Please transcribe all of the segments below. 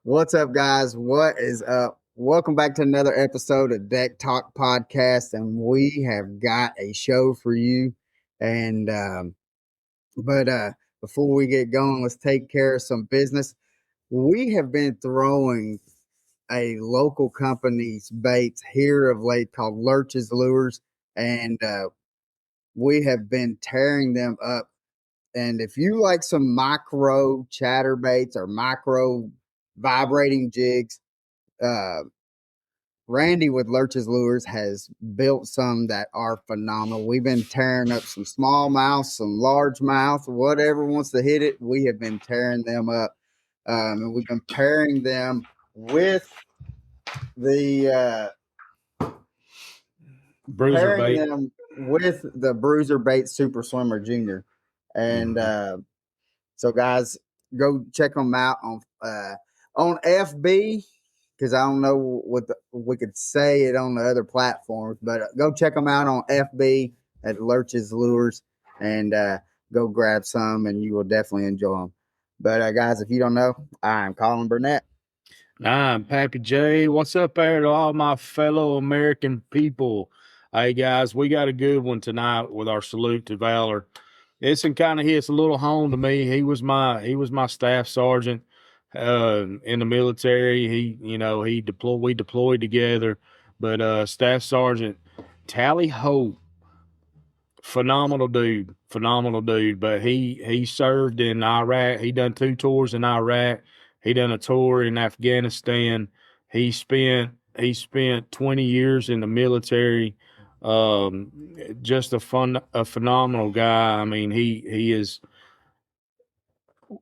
What's up, guys? What is up? Welcome back to another episode of Deck Talk Podcast, and we have got a show for you. And but before we get going, let's take care of some business. We have been throwing a local company's baits here of late called Lurch's Lures, and we have been tearing them up. And if you like some micro chatter baits or micro vibrating jigs, uh, Randy with Lurch's Lures has built some that are phenomenal. We've been tearing up some smallmouth, some largemouth, whatever wants to hit it. We have been tearing them up, and we've been pairing them with the Bruiser bait. them with the Bruiser Bait Super Swimmer Junior, and so guys, go check them out on FB. Because I don't know what we could say it on the other platforms, but go check them out on FB at Lurch's Lures and go grab some, and you will definitely enjoy them. But guys, if you don't know, I'm Colin Burnett. I'm Pappy J. What's up there to all my fellow American people? Hey guys, we got a good one tonight with our salute to Valor. This one kind of hits a little home to me. He was my staff sergeant in the military. We deployed together, but Staff Sergeant Tally Hope, phenomenal dude. But he served in Iraq. He done 2 tours in Iraq. He done a tour in Afghanistan. He spent 20 years in the military. Just a phenomenal guy. I mean, he is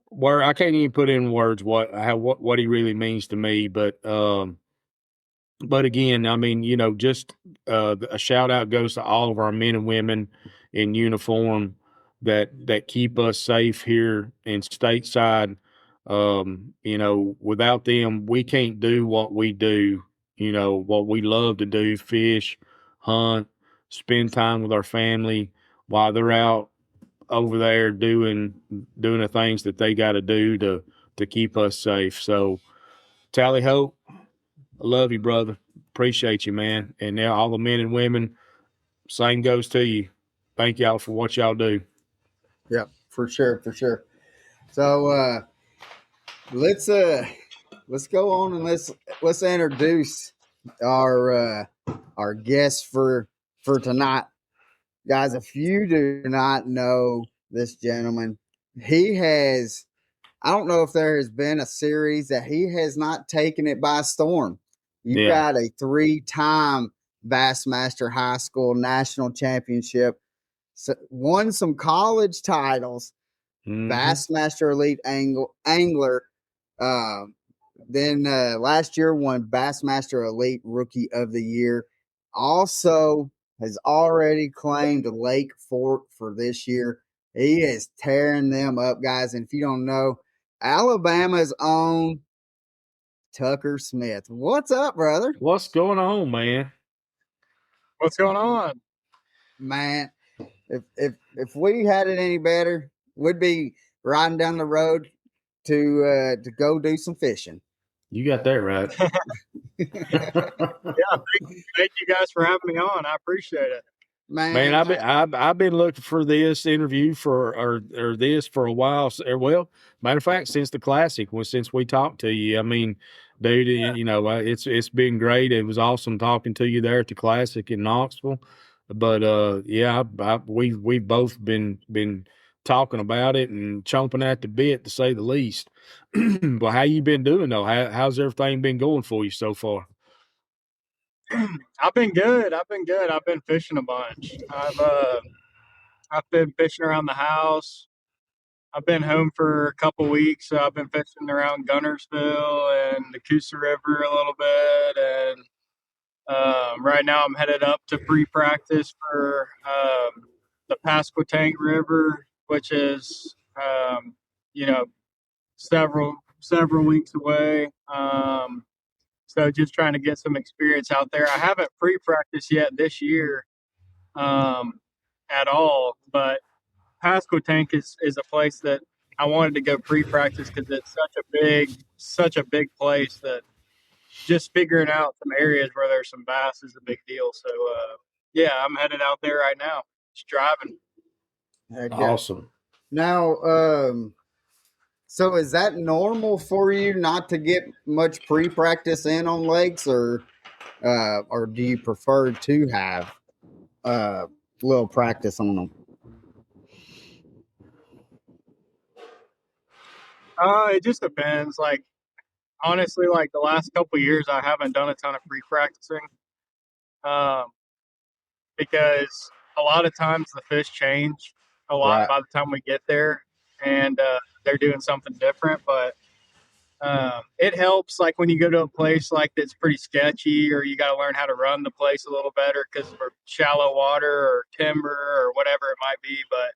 where I can't even put in words what he really means to me. But again, I mean, just a shout out goes to all of our men and women in uniform that keep us safe here in stateside. Without them, we can't do what we do. What we love to do: fish, hunt, spend time with our family while they're out over there doing the things that they got to do to keep us safe. So, Tally Hope, I love you, brother. Appreciate you, man. And now all the men and women, same goes to you. Thank y'all for what y'all do. Yep, for sure. So let's go on and let's introduce our guest for tonight. Guys, if you do not know this gentleman, I don't know if there has been a series that he has not taken it by storm. You got a 3-time Bassmaster High School National Championship, won some college titles, Bassmaster Elite Angler. Then last year won Bassmaster Elite Rookie of the Year. Also has already claimed Lake Fork for this year. He is tearing them up, guys. And if you don't know, Alabama's own Tucker Smith. What's up, brother? What's going on, man? What's going on? Man, if we had it any better, we'd be riding down the road to go do some fishing. You got that right. Yeah, thank you guys for having me on. I appreciate it. Man, I've been looking for this interview or this for a while. Well, matter of fact, since the Classic, since we talked to you, I mean, dude, it's been great. It was awesome talking to you there at the Classic in Knoxville. But we've both been talking about it and chomping at the bit, to say the least. But how you been doing though? How's everything been going for you so far? I've been good. I've been fishing a bunch. I've been fishing around the house. I've been home for a couple weeks, so I've been fishing around Gunnersville and the Coosa River a little bit. And right now, I'm headed up to pre-practice for the Pasquotank River, which is several weeks away. So just trying to get some experience out there. I haven't pre-practiced yet this year at all, but Pasquotank is a place that I wanted to go pre-practice because it's such a big place that just figuring out some areas where there's some bass is a big deal. So, yeah, I'm headed out there right now. Just driving. Heck yeah. Awesome. Now, so is that normal for you not to get much pre-practice in on lakes, or do you prefer to have a little practice on them? It just depends. Like, honestly, like the last couple of years, I haven't done a ton of pre-practicing um, because a lot of times the fish change a lot Right. by the time we get there, and they're doing something different. But it helps, like when you go to a place like that's pretty sketchy, or you got to learn how to run the place a little better because of shallow water or timber or whatever it might be. But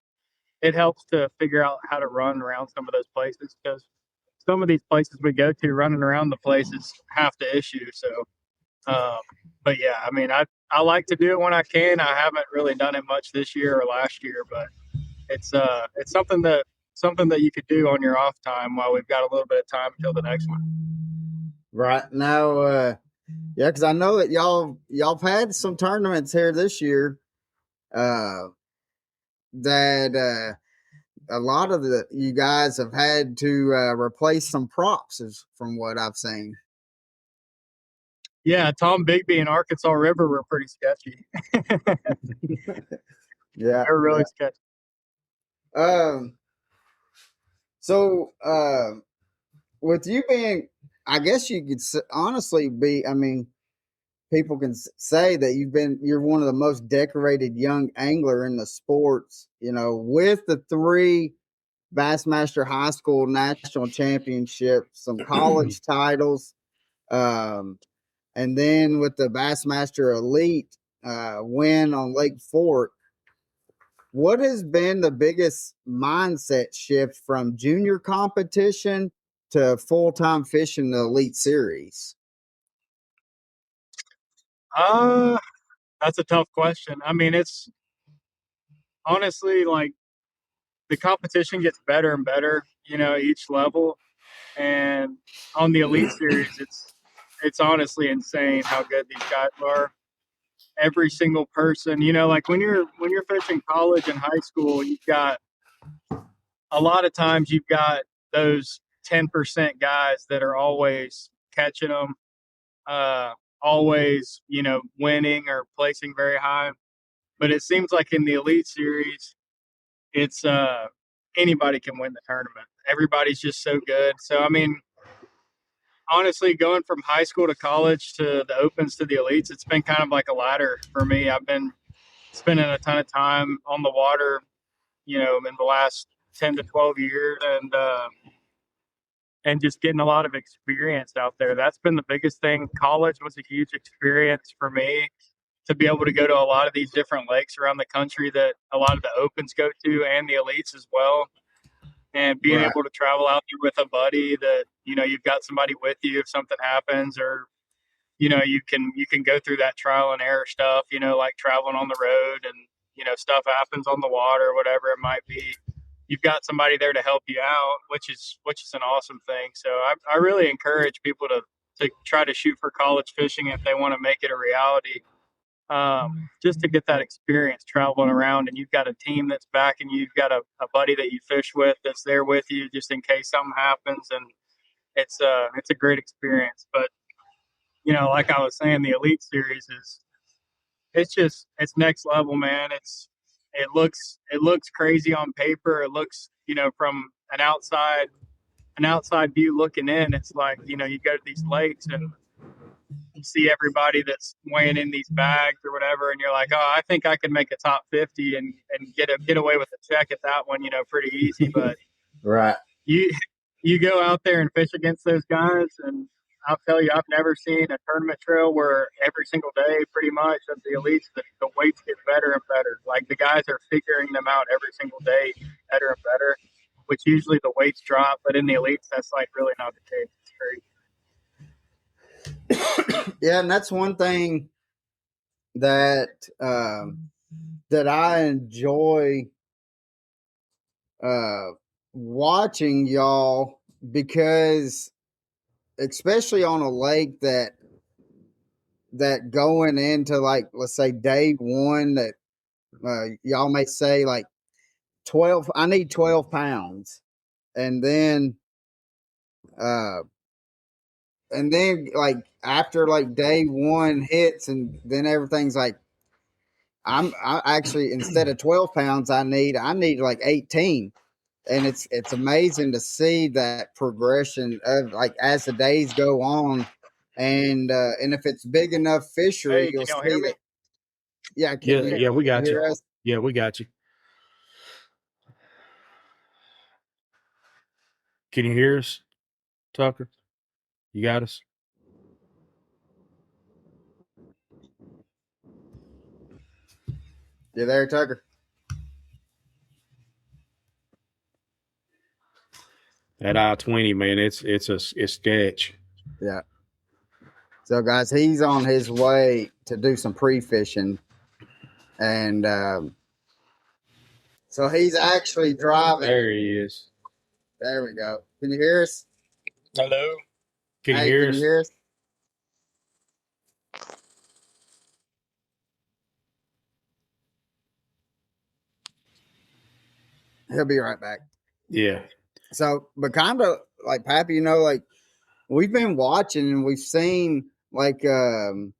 it helps to figure out how to run around some of those places because some of these places we go to, running around the place is half the issue. So, um, but yeah, I mean, I like to do it when I can. I haven't really done it much this year or last year, but it's something that you could do on your off time while we've got a little bit of time until the next one. Right now, yeah, because I know that y'all've had some tournaments here this year. That a lot of you guys have had to replace some props, is from what I've seen. Yeah, Tom Bigby and Arkansas River were pretty sketchy. Yeah, They're really sketchy. Um. So, with you being, I guess you could honestly be. I mean, people can say that you're one of the most decorated young angler in the sports. You know, with the 3 Bassmaster High School national championships, some college titles, um, and then with the Bassmaster Elite win on Lake Fork. What has been the biggest mindset shift from junior competition to full-time fishing the Elite Series? Uh, that's a tough question. I mean, it's honestly like the competition gets better and better, each level. And on the Elite Series, it's honestly insane how good these guys are. Every single person, like when you're fishing college and high school, you've got a lot of times you've got those 10% guys that are always catching them, always, winning or placing very high. But it seems like in the Elite Series, it's anybody can win the tournament. Everybody's just so good. So I mean, honestly, going from high school to college to the opens to the elites, it's been kind of like a ladder for me. I've been spending a ton of time on the water, in the last 10 to 12 years, and just getting a lot of experience out there. That's been the biggest thing. College was a huge experience for me to be able to go to a lot of these different lakes around the country that a lot of the opens go to, and the elites as well. And being Right. able to travel out there with a buddy that, you've got somebody with you if something happens, or you can go through that trial and error stuff, like traveling on the road, and stuff happens on the water, whatever it might be. You've got somebody there to help you out, which is an awesome thing. So I really encourage people to try to shoot for college fishing if they want to make it a reality, just to get that experience traveling around, and you've got a team that's backing you. You've got a buddy that you fish with that's there with you just in case something happens, and it's a great experience. But like I was saying, the Elite Series it's next level, man. It looks crazy on paper. It looks, from an outside view looking in, it's like, you go to these lakes and you see everybody that's weighing in these bags or whatever, and you're like, oh, I think I could make a top 50 and get away with a check at that one, pretty easy. But Right. you you go out there and fish against those guys, and I'll tell you, I've never seen a tournament trail where every single day, pretty much, of the elites, the weights get better and better. Like the guys are figuring them out every single day, better and better. Which usually the weights drop, but in the elites, that's like really not the case. It's crazy. Yeah, and that's one thing that that I enjoy watching y'all because, especially on a lake that going into, like, let's say day one, that y'all may say like 12, I need 12 pounds. And then, uh, like after like day one hits, and then everything's like, I actually, instead of 12 pounds, I need like 18. And it's amazing to see that progression of, like, as the days go on. And if it's big enough fishery, Hey, you'll can y'all hear see me? that. Yeah. Can you we got you. hear us? Yeah, we got you. Can you hear us, Tucker? You got us? You there, Tucker? That I-20, man, it's sketch. Yeah. So, guys, he's on his way to do some pre-fishing, and so he's actually driving. There he is. There we go. Can you hear us? Hello. Can you Hey, hear can you us? hear us? He'll be right back. Yeah. So, but kind of like Pappy, like, we've been watching and we've seen, like, the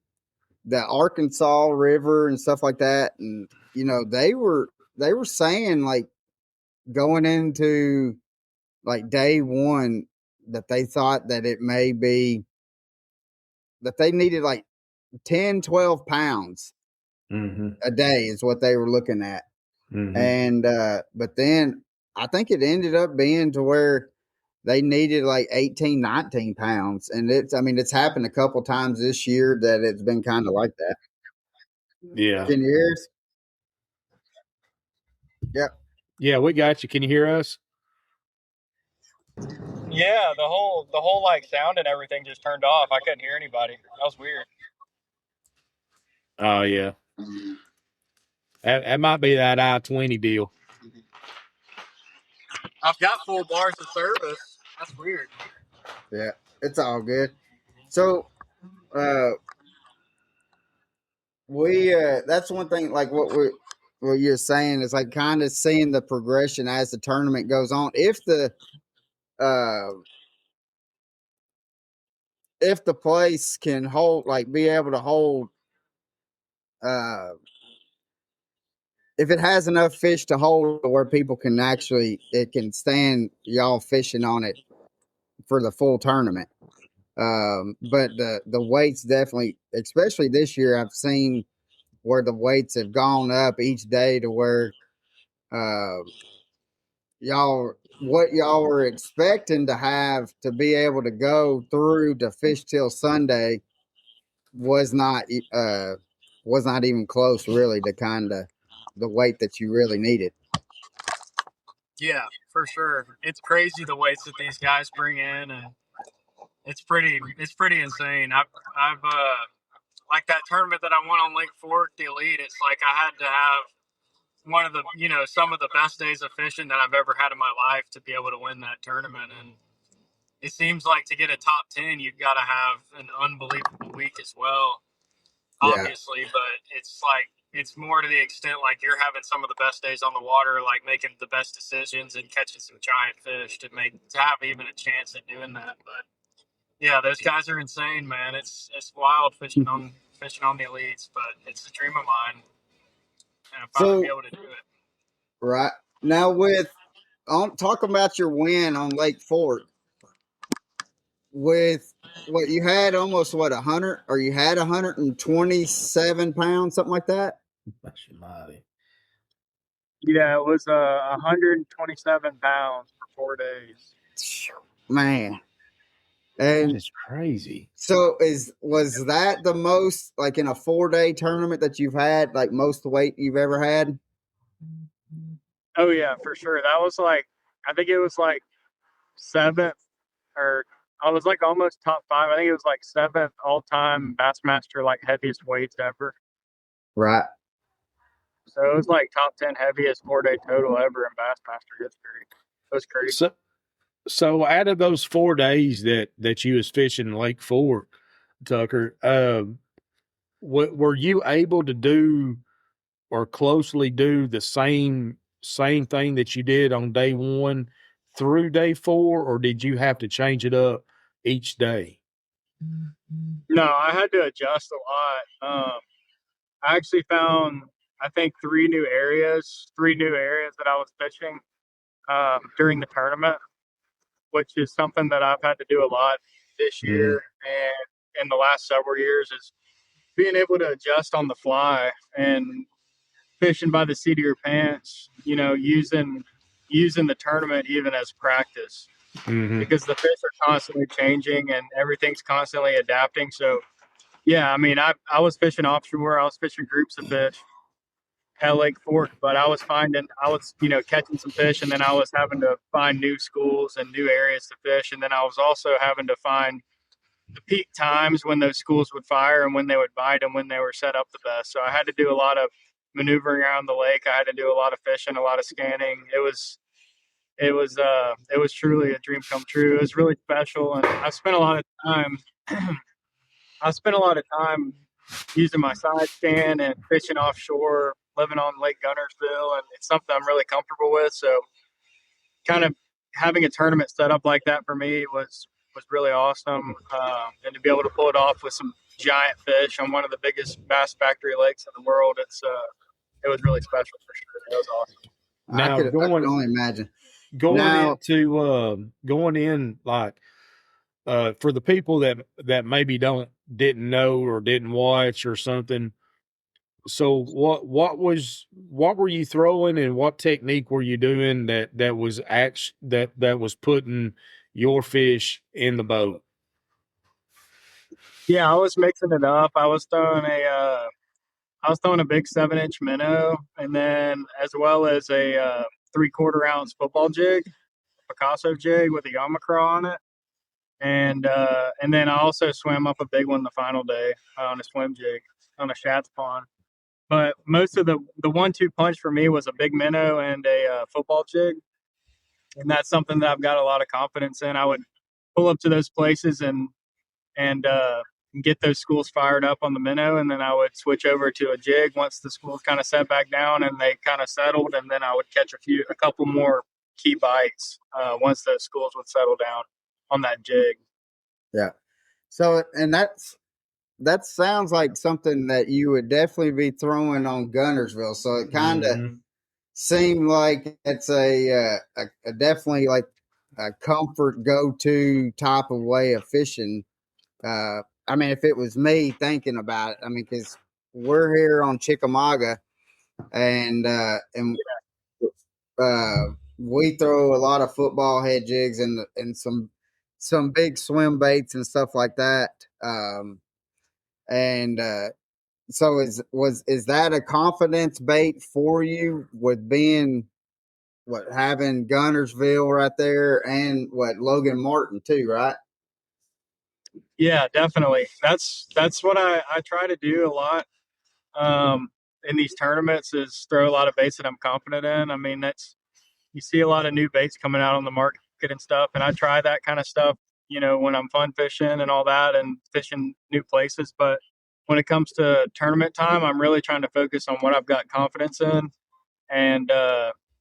Arkansas River and stuff like that, and they were saying, like, going into like day one, that they thought that it may be that they needed like 10, 12 pounds Mm-hmm. a day is what they were looking at. Mm-hmm. And but then I think it ended up being to where they needed like 18, 19 pounds. And it's happened a couple times this year that it's been kind of like that. Yeah. Can you hear us? Yep. Yeah, we got you. Can you hear us? Yeah, the whole like sound and everything just turned off. I couldn't hear anybody. That was weird. Oh, yeah. That might be that I-20 deal. I've got full bars of service. That's weird. Yeah. It's all good. So uh we that's one thing, like what you're saying is, like, kind of seeing the progression as the tournament goes on. Uh if the place can hold, like, be able to hold, uh if it has enough fish to hold where people can actually, it can stand y'all fishing on it for the full tournament. But the weights definitely, especially this year, I've seen where the weights have gone up each day to where, uh, what y'all were expecting to have to be able to go through to fish till Sunday was not even close, really, to kind of the weight that you really needed. Yeah, for sure. It's crazy the weights that these guys bring in, and it's pretty insane. I've like that tournament that I won on Lake Fork, the Elite. It's like I had to have one of the some of the best days of fishing that I've ever had in my life to be able to win that tournament. And it seems like to get a top 10, you've got to have an unbelievable week as well, Yeah. obviously. But it's like it's more to the extent like you're having some of the best days on the water, like making the best decisions and catching some giant fish to have even a chance at doing that. But yeah, those guys are insane, man. It's wild fishing on the elites, but it's a dream of mine, and I finally be So, able to do it. right now, with talking about your win on Lake Fork, with what you had, almost what, 100, or you had 127 pounds, something like that. Yeah, it was 127 pounds for 4 days. Man. That And is crazy. so was that the most, like, in a 4-day tournament that you've had, like, most weight you've ever had? Oh yeah, for sure. That was like, I think it was like seventh, or I was like almost top five. I think it was like seventh all time Bassmaster like heaviest weights ever. Right. So it was like top 10 heaviest 4-day total ever in Bassmaster history. It was crazy. So out of those 4 days that you was fishing Lake Fork, Tucker, were you able to do or closely do the same thing that you did on day 1 through day 4, or did you have to change it up each day? No, I had to adjust a lot. I actually found, I think, three new areas that I was fishing during the tournament, which is something that I've had to do a lot this year and in the last several years, is being able to adjust on the fly and fishing by the seat of your pants, using the tournament even as practice, Mm-hmm. because the fish are constantly changing and everything's constantly adapting. So yeah, I mean, I was fishing offshore. I was fishing groups of fish at Lake Fork, but I was catching some fish, and then I was having to find new schools and new areas to fish, and then I was also having to find the peak times when those schools would fire and when they would bite and when they were set up the best. So I had to do a lot of maneuvering around the lake. I had to do a lot of fishing, a lot of scanning. It was truly a dream come true. It was really special, and I spent a lot of time. I spent a lot of time using my side scan and fishing offshore, living on Lake Gunnersville, and it's something I'm really comfortable with. So, kind of having a tournament set up like that for me was really awesome, and to be able to pull it off with some giant fish on one of the biggest bass factory lakes in the world, it was really special for sure. It was awesome. Now I can only imagine. Going in like for the people that maybe didn't know or didn't watch or something. So what were you throwing, and what technique were you doing that was putting your fish in the boat? Yeah, I was mixing it up. I was throwing a big 7-inch minnow, and then as well as a 3/4 ounce football jig, Picasso jig with a Yamacraw on it, and then I also swam up a big one the final day on a swim jig on a Shatz pond. But most of the 1-2 punch for me was a big minnow and a football jig, and that's something that I've got a lot of confidence in. I would pull up to those places and get those schools fired up on the minnow, and then I would switch over to a jig once the schools kind of set back down and they kind of settled, and then I would catch a couple more key bites once those schools would settle down on that jig. Yeah. So, and that sounds like something that you would definitely be throwing on Gunnersville. So it kind of seemed like it's a definitely like a comfort go-to type of way of fishing. I mean, if it was me thinking about it, I mean, because we're here on Chickamauga, and we throw a lot of football head jigs and some big swim baits and stuff like that. And so is that a confidence bait for you with being having Gunnersville right there and Logan Martin too, right? Yeah, definitely. That's what I try to do a lot in these tournaments, is throw a lot of baits that I'm confident in. I mean, you see a lot of new baits coming out on the market and stuff, and I try that kind of stuff, when I'm fun fishing and all that and fishing new places. But when it comes to tournament time, I'm really trying to focus on what I've got confidence in, and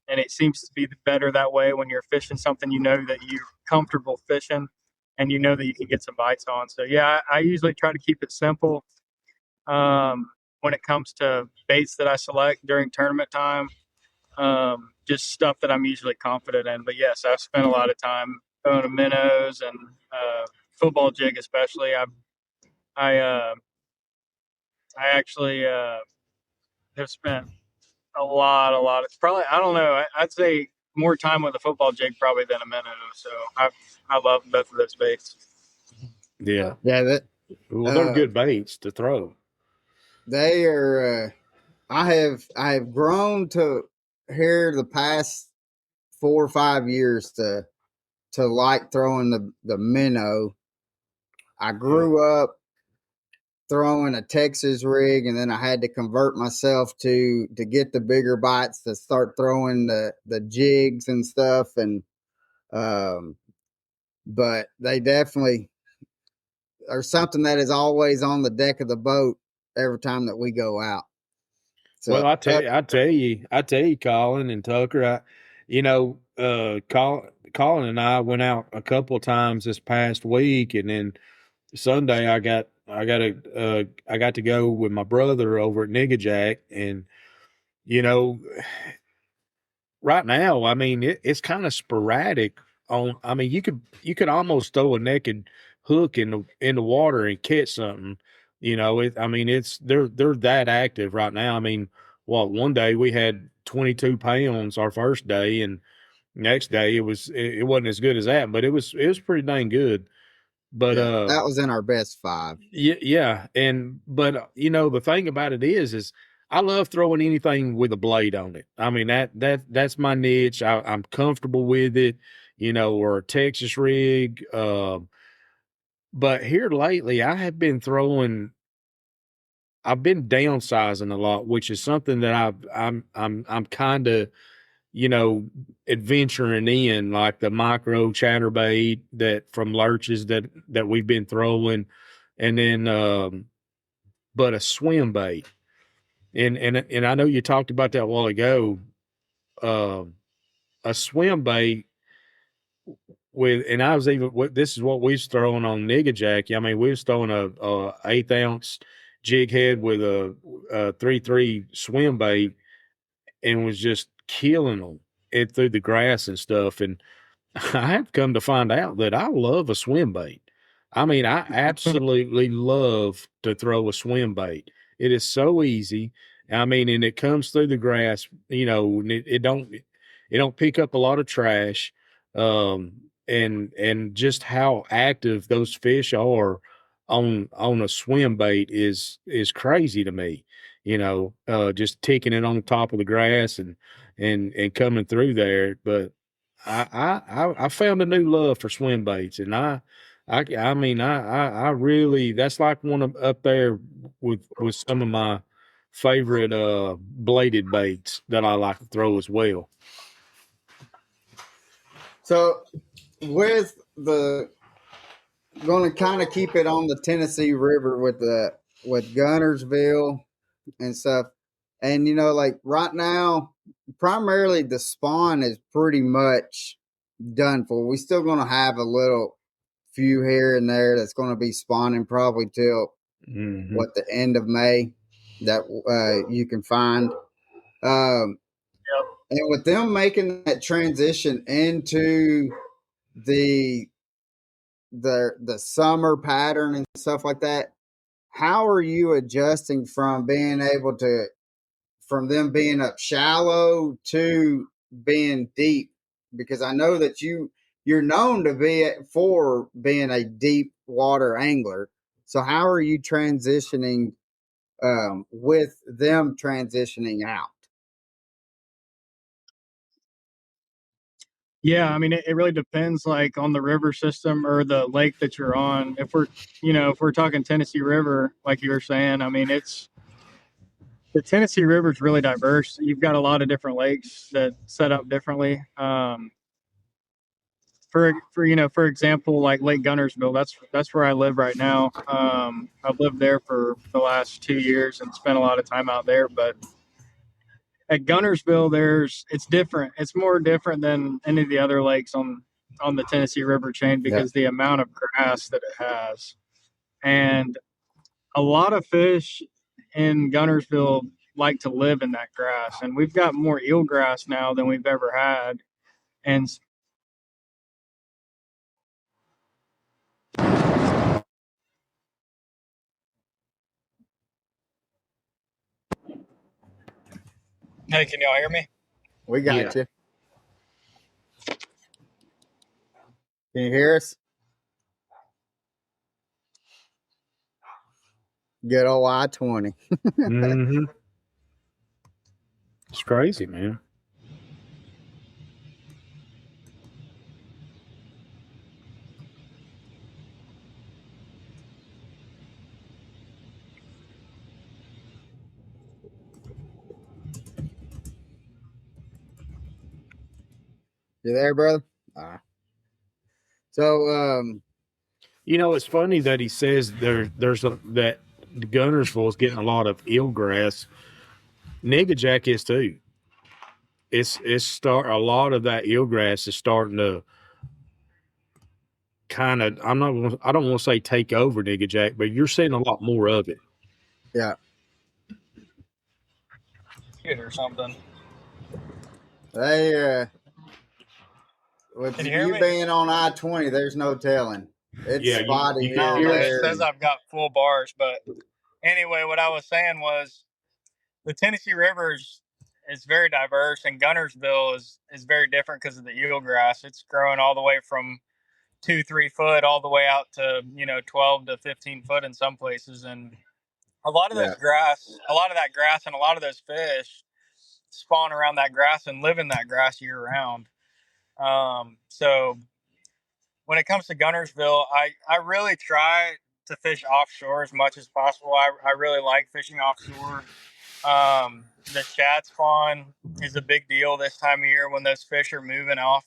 it seems to be better that way when you're fishing something that you're comfortable fishing and that you can get some bites on. So yeah, I usually try to keep it simple when it comes to baits that I select during tournament time. Just stuff that I'm usually confident in. But yes, I've spent a lot of time throwing minnows and football jig, especially. I I actually have spent a lot. It's probably, I don't know. I'd say more time with a football jig probably than a minnow. So I love both of those baits. Yeah. Yeah, Well, they're good baits to throw. they are. I have grown to here the past 4 or 5 years to like throwing the minnow. I grew up throwing a Texas rig, and then I had to convert myself to get the bigger bites to start throwing the jigs and stuff. And But they definitely are something that is always on the deck of the boat every time that we go out. So, Well, I tell you, Colin and Tucker, Colin and I went out a couple of times this past week, and then Sunday I got to go with my brother over at Niggajack, and you know, right now, I mean, it's kind of sporadic. I mean, you could almost throw a naked hook in the water and catch something. I mean, they're that active right now. I mean, one day we had 22 pounds our first day, and next day it wasn't as good as that, but it was pretty dang good. But yeah, that was in our best 5. yeah, yeah, but the thing about it is I love throwing anything with a blade on it. I mean that's my niche. I'm comfortable with it, or a Texas rig. But here lately, I've been downsizing a lot, which is something that I'm kind of adventuring in, like the micro chatterbait that from lurches that we've been throwing, and then but a swim bait. And I know you talked about that a while ago. Uh, a swim bait and I was even this is what we was throwing on Nigga Jack. I mean, we was throwing a 1/8 ounce jig head with a 3-3 swim bait and was just killing them it through the grass and stuff. And I have come to find out that I love a swim bait. I mean, I absolutely love to throw a swim bait. It is so easy. I mean, and it comes through the grass, and it don't pick up a lot of trash. And just how active those fish are on a swim bait is crazy to me. Just ticking it on top of the grass and coming through there. But I found a new love for swim baits, and I mean I really that's like one of up there with some of my favorite bladed baits that I like to throw as well. So with the going to kind of keep it on the Tennessee River with Gunnersville and stuff. And like right now, primarily the spawn is pretty much done for. We're still going to have a little few here and there that's going to be spawning probably till the end of May that you can find. And with them making that transition into the the summer pattern and stuff like that, how are you adjusting from being able to from them being up shallow to being deep? Because I know that you're known to be for being a deep water angler. So how are you transitioning with them transitioning out? Yeah, I mean, it really depends, like on the river system or the lake that you're on. If we're talking Tennessee River, like you were saying, I mean, the Tennessee River is really diverse. You've got a lot of different lakes that set up differently. For example, like Lake Gunnersville, that's where I live right now. I've lived there for the last 2 years and spent a lot of time out there. But at Gunnersville, it's different. It's more different than any of the other lakes on the Tennessee River chain because the amount of grass that it has, and a lot of fish in Gunnersville like to live in that grass, and we've got more eelgrass now than we've ever had. And hey, can y'all hear me? We got you. Can you hear us? Good old I-20. It's crazy, man. You there, brother? All right. So, It's funny that he says that Gunnersville is getting a lot of eelgrass. Niggajack is too. A lot of that eelgrass is starting to kind of I don't want to say take over Niggajack, but you're seeing a lot more of it. yeah, Or something. they with Can you hear you me? being on I-20, there's no telling. It's Yeah, spotty you here can and hear It us. there. says I've got full bars, but anyway, what I was saying was the Tennessee River is very diverse, and Gunnersville is very different because of the eelgrass. It's growing all the way from 2-3 foot all the way out to 12 to 15 foot in some places, and a lot of Yeah, that grass, and a lot of those fish spawn around that grass and live in that grass year round. So when it comes to Gunnersville, I really try to fish offshore as much as possible. I really like fishing offshore. The shad spawn is a big deal this time of year when those fish are moving off.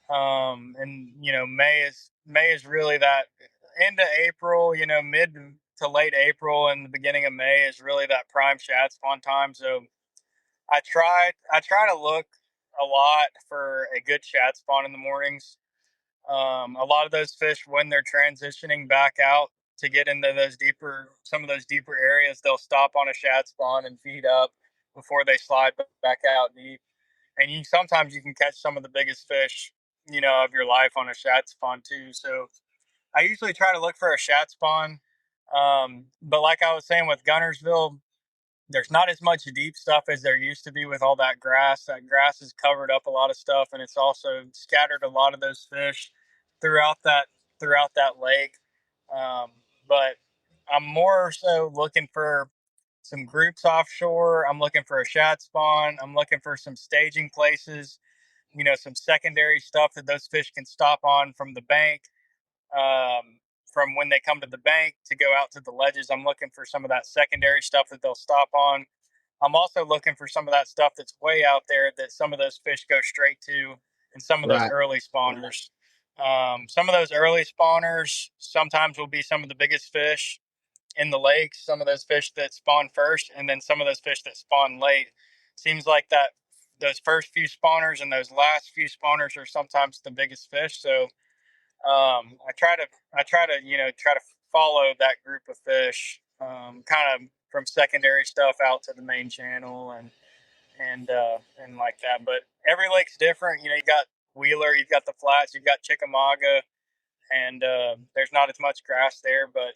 And May is really that end of April, mid to late April and the beginning of May is really that prime shad spawn time. So I try to look a lot for a good shad spawn in the mornings. A lot of those fish, when they're transitioning back out to get into some of those deeper areas, they'll stop on a shad spawn and feed up before they slide back out deep. And sometimes you can catch some of the biggest fish, of your life on a shad spawn too. So I usually try to look for a shad spawn. But like I was saying with Gunnersville, there's not as much deep stuff as there used to be with all that grass. That grass has covered up a lot of stuff, and it's also scattered a lot of those fish throughout that throughout that lake. Um, but I'm more so looking for some groups offshore. I'm looking for a shad spawn. I'm looking for some staging places. Some secondary stuff that those fish can stop on from the bank. From when they come to the bank to go out to the ledges, I'm looking for some of that secondary stuff that they'll stop on. I'm also looking for some of that stuff that's way out there that some of those fish go straight to, and some of those right. early spawners. Some of those early spawners sometimes will be some of the biggest fish in the lakes. Some of those fish that spawn first, and then some of those fish that spawn late. Seems like that those first few spawners and those last few spawners are sometimes the biggest fish. So I try to try to follow that group of fish, kind of from secondary stuff out to the main channel and like that. But every lake's different. You got Wheeler, you've got the flats, you've got Chickamauga, and there's not as much grass there. But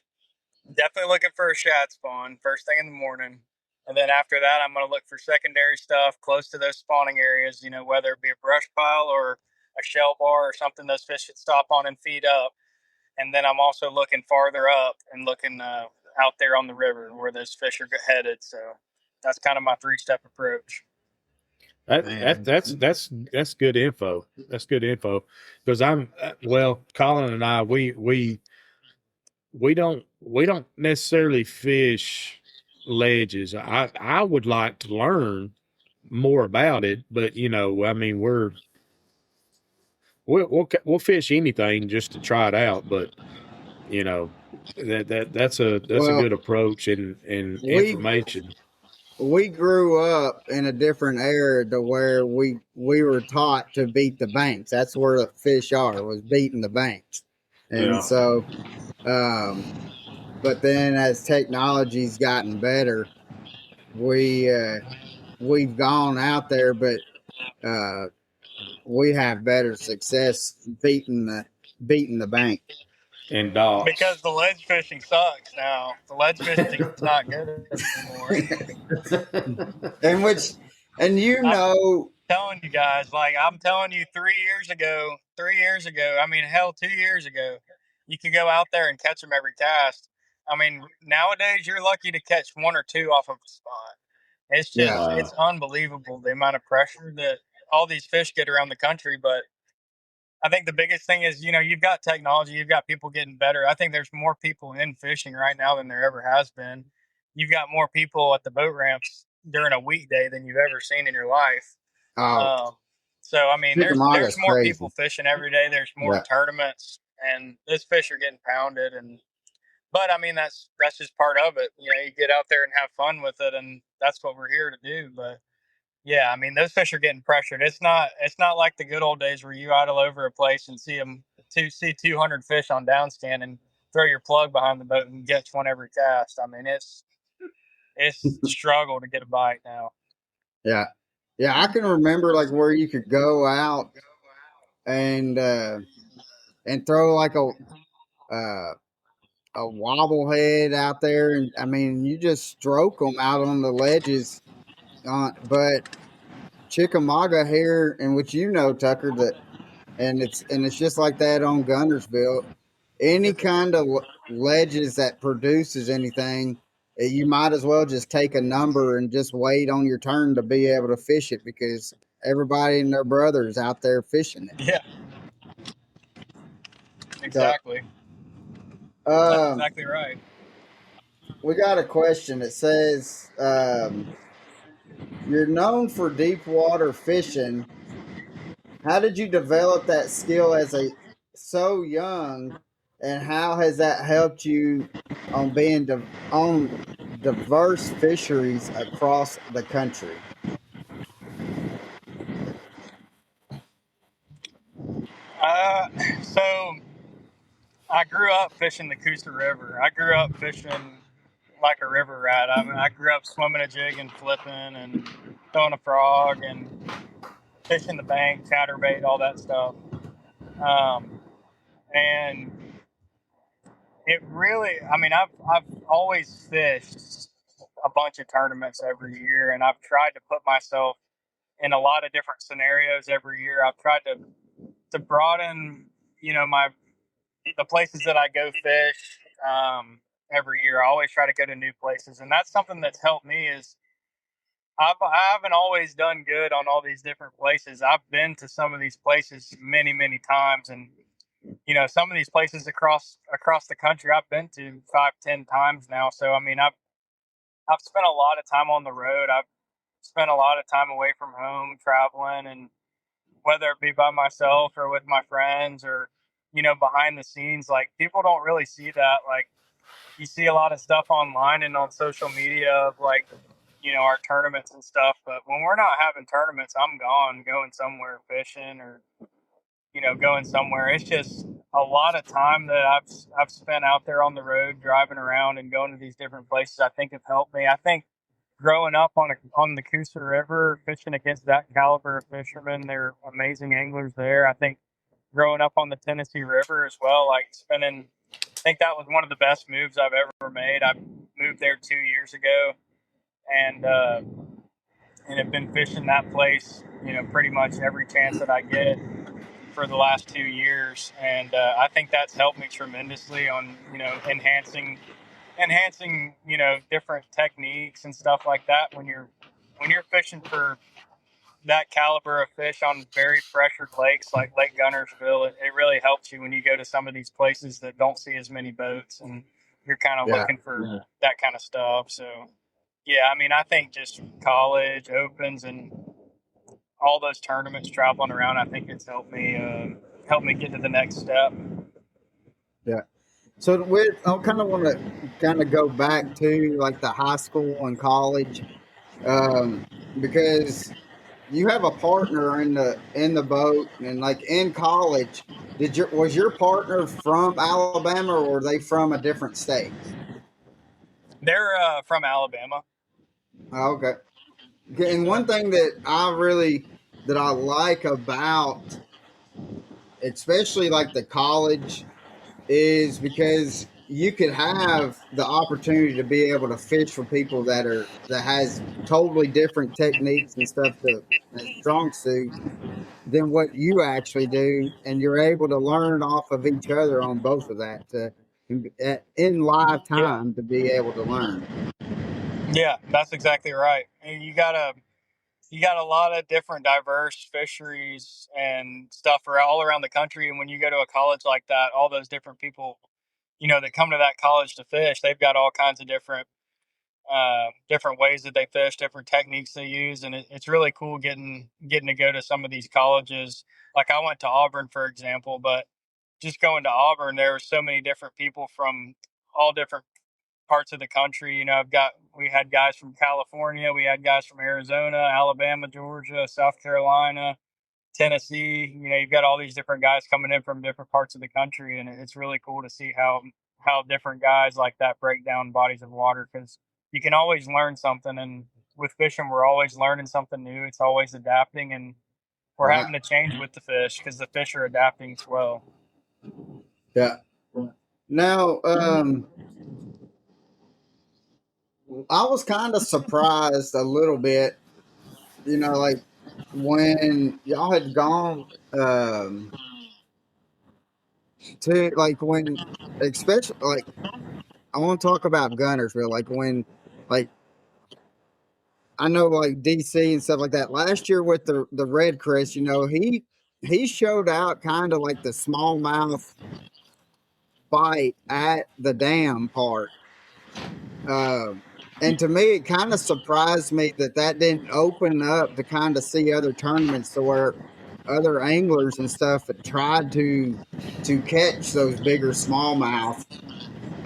definitely looking for a shad spawn first thing in the morning. And then after that, I'm going to look for secondary stuff close to those spawning areas, whether it be a brush pile or a shell bar or something those fish should stop on and feed up. And then I'm also looking farther up and looking out there on the river where those fish are headed. So that's kind of my 3-step approach. Man. That's good info. That's good info because Colin and I we don't necessarily fish ledges. I would like to learn more about it, but I mean we'll fish anything just to try it out, but you know that's a Well, good approach and we information. we grew up in a different era to where we were taught to beat the banks. That's where the fish are, was beating the banks. And Yeah. so but then as technology's gotten better, we we've gone out there, but uh we have better success beating the bank. And docks. Because the ledge fishing sucks now. The ledge fishing's not good anymore. And which and I'm telling you guys, like I'm telling you, 3 years ago, I mean, hell, 2 years ago, you could go out there and catch them every cast. I mean, nowadays you're lucky to catch one or two off of a spot. yeah. It's unbelievable the amount of pressure that all these fish get around the country. But I think the biggest thing is, you've got technology, you've got people getting better. I think there's more people in fishing right now than there ever has been. You've got more people at the boat ramps during a weekday than you've ever seen in your life. Oh, Um, So I mean, there's Chickamauga's more crazy. people fishing every day. There's more Yeah. tournaments, and those fish are getting pounded. But I mean, that's just part of it. You know, you get out there and have fun with it, and that's what we're here to do. But yeah, I mean, those fish are getting pressured. It's not like the good old days where you idle over a place and see 200 fish on downscan and throw your plug behind the boat and catch one every cast. I mean, it's struggle to get a bite now. Yeah. Yeah, I can remember like where you could go out and throw like uh, a wobblehead out there, and I mean you just stroke them out on the ledges. But Chickamauga here, and which you know, Tucker, that and it's just like that on Gunnersville. Any kind of ledges that produces anything, you might as well just take a number and just wait on your turn to be able to fish it because everybody and their brothers out there fishing it. Yeah, So, exactly. That's um, exactly right. we got a question. It says, "You're known for deep water fishing. How did you develop that skill as a so young, and how has that helped you on on diverse fisheries across the country?" Uh, so I grew up fishing the Coosa River. I grew up fishing like a river rat. I mean, I grew up swimming a jig and flipping and throwing a frog and fishing the bank, chatterbait, all that stuff. Um, and it really, I mean, I've always fished a bunch of tournaments every year, and I've tried to put myself in a lot of different scenarios every year. I've tried to broaden, my the places that I go fish every year. I always try to go to new places, and that's something that's helped me. Is I haven't always done good on all these different places. I've been to some of these places many, many times, and some of these places across the country I've been to 5, 10 times now. So I mean, I've spent a lot of time on the road. I've spent a lot of time away from home traveling, and whether it be by myself or with my friends or behind the scenes, like people don't really see that. Like you see a lot of stuff online and on social media of like our tournaments and stuff, but when we're not having tournaments, I'm gone going somewhere fishing or going somewhere. It's just a lot of time that I've spent out there on the road driving around and going to these different places. I think have helped me. I think growing up on the Coosa River, fishing against that caliber of fishermen, they're amazing anglers there. I think growing up on the Tennessee River as well, like spending, I think that was one of the best moves I've ever made. I moved there 2 years ago, and have been fishing that place, pretty much every chance that I get for the last 2 years, and I think that's helped me tremendously on enhancing different techniques and stuff like that when you're fishing for that caliber of fish on very pressured lakes like Lake Gunnersville. It really helps you when you go to some of these places that don't see as many boats and you're kind of Yeah. looking for that kind of stuff. So yeah, I mean, I think just college opens and all those tournaments traveling around, I think it's helped me get to the next step. Yeah. So I kind of want to kind of go back to like the high school and college, um, because you have a partner in the boat and like in college. Was your partner from Alabama or were they from a different state? They're from Alabama. Oh, okay. And Yep. one thing that I like about especially like the college is because you could have the opportunity to be able to fish for people that has totally different techniques and stuff that strong suit than what you actually do, and you're able to learn off of each other on both of that in live Yeah. time to be able to learn. Yeah, that's exactly right. And you got a lot of different diverse fisheries and stuff all around the country. And when you go to a college like that, all those different people, that come to that college to fish, they've got all kinds of different different ways that they fish, different techniques they use, and it's really cool getting to go to some of these colleges. Like I went to Auburn, for example, but just going to Auburn, there were so many different people from all different parts of the country. We had guys from California, we had guys from Arizona, Alabama, Georgia, South Carolina, Tennessee. You've got all these different guys coming in from different parts of the country, and it's really cool to see how different guys like that break down bodies of water, because you can always learn something. And with fishing, we're always learning something new. It's always adapting, and we're Right. having to change with the fish because the fish are adapting as well. Yeah. Now, I was kind of surprised a little bit, like when y'all had gone to like when, especially like I want to talk about Gunnersville, like when, like I know like DC and stuff like that. Last year with the Red Chris, he showed out kind of like the smallmouth bite at the dam part. And to me, it kind of surprised me that didn't open up to kind of see other tournaments to where other anglers and stuff had tried to catch those bigger smallmouth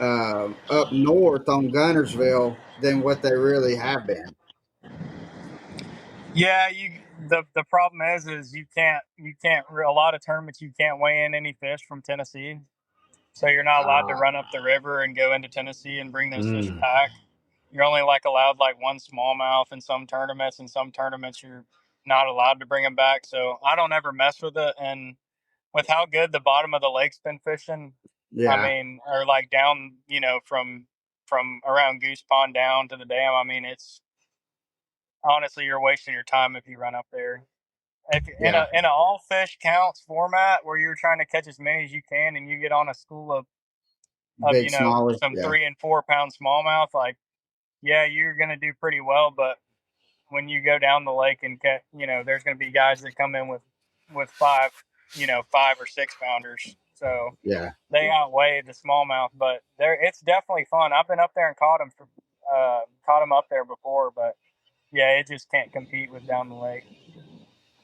up north on Gunnersville than what they really have been. Yeah, the problem is you can't a lot of tournaments you can't weigh in any fish from Tennessee. So you're not allowed to run up the river and go into Tennessee and bring those fish back. You're only allowed one smallmouth in some tournaments. In some tournaments, you're not allowed to bring them back. So I don't ever mess with it. And with how good the bottom of the lake's been fishing, I Yeah, mean, or down, from around Goose Pond down to the dam. I mean, it's honestly you're wasting your time if you run up there. If in yeah, a all fish counts format where you're trying to catch as many as you can, and you get on a school of big, smaller, some yeah, 3 and 4 pound smallmouth, yeah, you're gonna do pretty well. But when you go down the lake and catch, there's gonna be guys that come in with 5 or 6 pounders. So yeah, they outweigh the smallmouth. But it's definitely fun. I've been up there and caught them up there before, but yeah, it just can't compete with down the lake.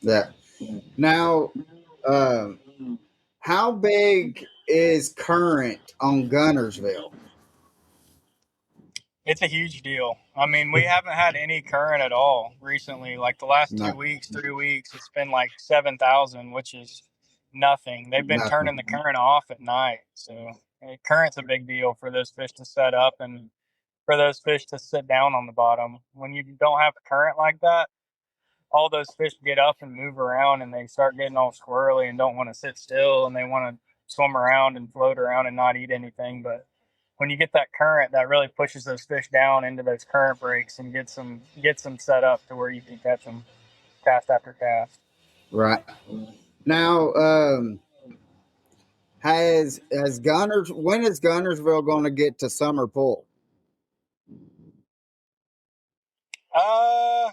yeah. Now, um, how big is current on Gunnersville? It's a huge deal. I mean, we haven't had any current at all recently. Like the last No, 2 weeks, 3 weeks, it's been 7,000, which is nothing. They've been nothing. turning the current off at night. So current's a big deal for those fish to set up and for those fish to sit down on the bottom. When you don't have a current like that, all those fish get up and move around, and they start getting all squirrely and don't want to sit still, and they want to swim around and float around and not eat anything. But when you get that current, that really pushes those fish down into those current breaks and gets them set up to where you can catch them cast after cast. Right. Now, has Gunners when is Gunnersville going to get to summer pull? Uh,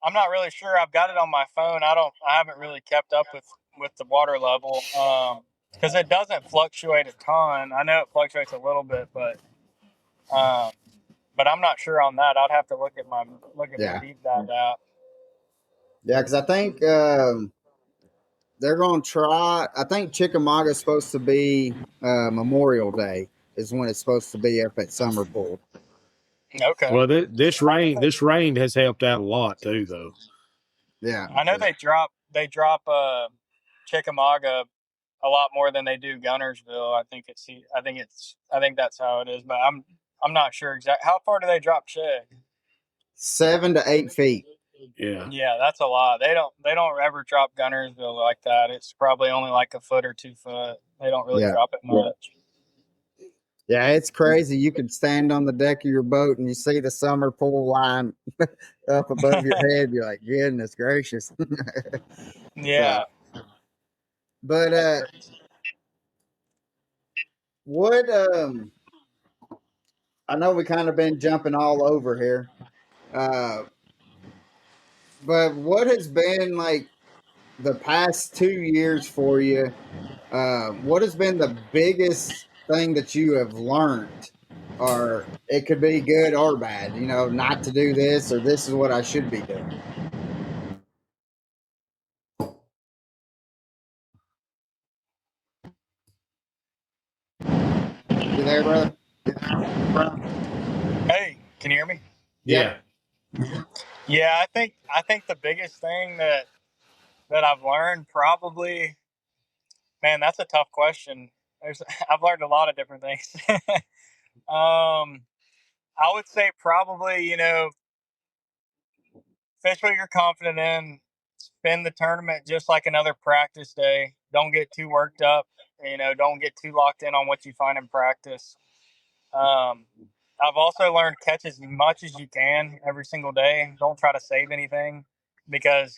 I'm not really sure. I've got it on my phone. I haven't really kept up with the water level. Because it doesn't fluctuate a ton. I know it fluctuates a little bit, um, but I'm not sure on that. I'd have to look at my Yeah, deep dive out. yeah, because I think they're going to try. I think Chickamauga is supposed to be Memorial Day is when it's supposed to be up at summer pool. Okay. Well, this rain has helped out a lot too, though. Yeah, I know they drop Chickamauga a lot more than they do Gunnersville. I think that's how it is, but I'm not sure exactly. How far do they drop Chig? 7 to 8 feet. Yeah. Yeah, that's a lot. They don't ever drop Gunnersville like that. It's probably only like a foot or 2 foot. They don't really Yeah, drop it much. yeah, it's crazy. You could stand on the deck of your boat and you see the summer pool line up above your head. You're like, goodness gracious. Yeah, So, but that's crazy. what I know we kind of been jumping all over here. Uh, but what has been like the past 2 years for you? What has been the biggest thing that you have learned or it could be good or bad, not to do this, or this is what I should be doing. You there, brother? Hey, can you hear me? Yeah. Yeah, I think the biggest thing that I've learned probably, man, that's a tough question. I've learned a lot of different things. I would say probably, fish what you're confident in, spend the tournament just like another practice day. Don't get too worked up, don't get too locked in on what you find in practice. Um, I've also learned catch as much as you can every single day. Don't try to save anything because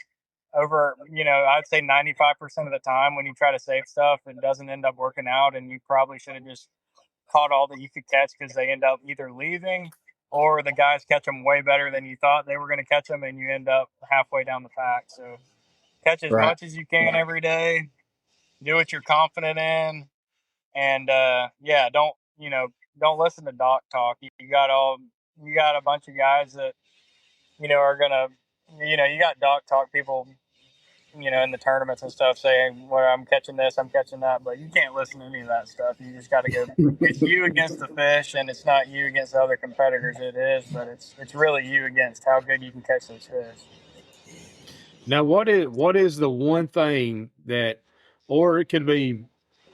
I'd say 95% of the time when you try to save stuff, it doesn't end up working out. And you probably should have just caught all that you could catch because they end up either leaving or the guys catch them way better than you thought they were going to catch them. And you end up halfway down the pack. So catch as Right. much as you can every day, do what you're confident in, and don't listen to doc talk. You got a bunch of guys that are gonna, you got doc talk people, in the tournaments and stuff saying, well, I'm catching this, I'm catching that, but you can't listen to any of that stuff. You just got to go. It's you against the fish, and it's not you against the other competitors. It is, but it's really you against how good you can catch those fish. Now, what is the one thing that, or it could be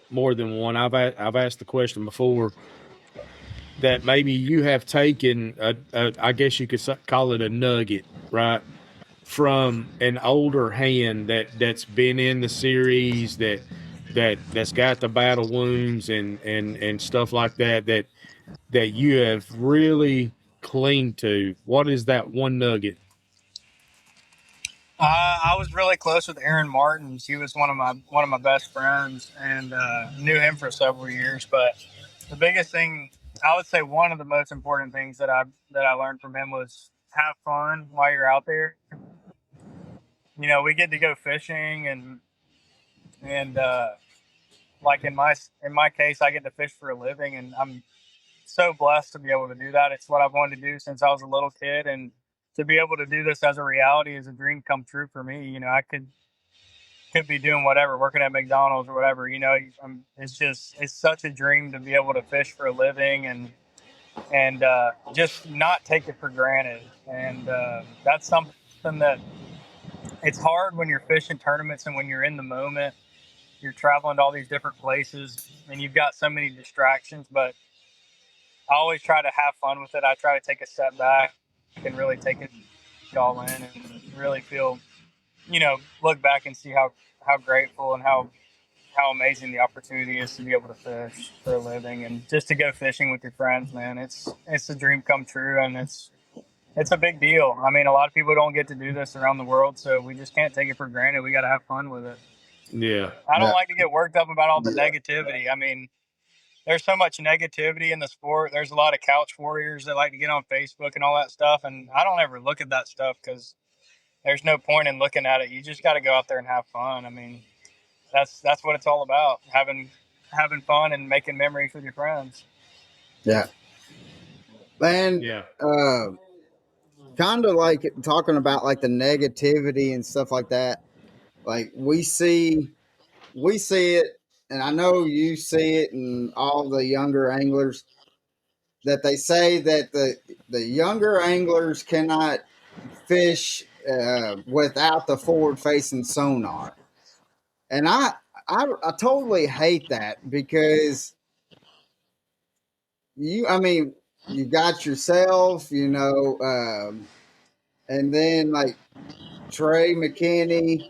more than one. I've asked the question before that maybe you have taken I guess you could call it a nugget, right, from an older hand that's been in the series that's got the battle wounds and stuff like that you have really clinged to. What is that one nugget? I was really close with Aaron Martins. He was one of my best friends, and knew him for several years. But the biggest thing, I would say, one of the most important things that I learned from him was have fun while you're out there. We get to go fishing, and like in my case, I get to fish for a living, and I'm so blessed to be able to do that. It's what I've wanted to do since I was a little kid, and to be able to do this as a reality is a dream come true for me. I could be doing whatever, working at McDonald's or whatever. It's such a dream to be able to fish for a living and just not take it for granted. And that's something that it's hard when you're fishing tournaments and when you're in the moment. You're traveling to all these different places and you've got so many distractions, but I always try to have fun with it. I try to take a step back and really take it all in and really feel, look back and see how grateful and how amazing the opportunity is to be able to fish for a living and just to go fishing with your friends, man. It's a dream come true, and it's a big deal. I mean, a lot of people don't get to do this around the world, so we just can't take it for granted. We got to have fun with it. Yeah. I don't Yeah. like to get worked up about all the negativity. I mean, there's so much negativity in the sport. There's a lot of couch warriors that like to get on Facebook and all that stuff, and I don't ever look at that stuff because there's no point in looking at it. You just got to go out there and have fun. I mean, that's what it's all about, having fun and making memories with your friends. Yeah. And Yeah. kind of like talking about like the negativity and stuff like that. Like we see it, and I know you see it, and all the younger anglers that they say that the younger anglers cannot fish without the forward facing sonar, and I totally hate that because I mean, you got yourself, and then like Trey McKinney,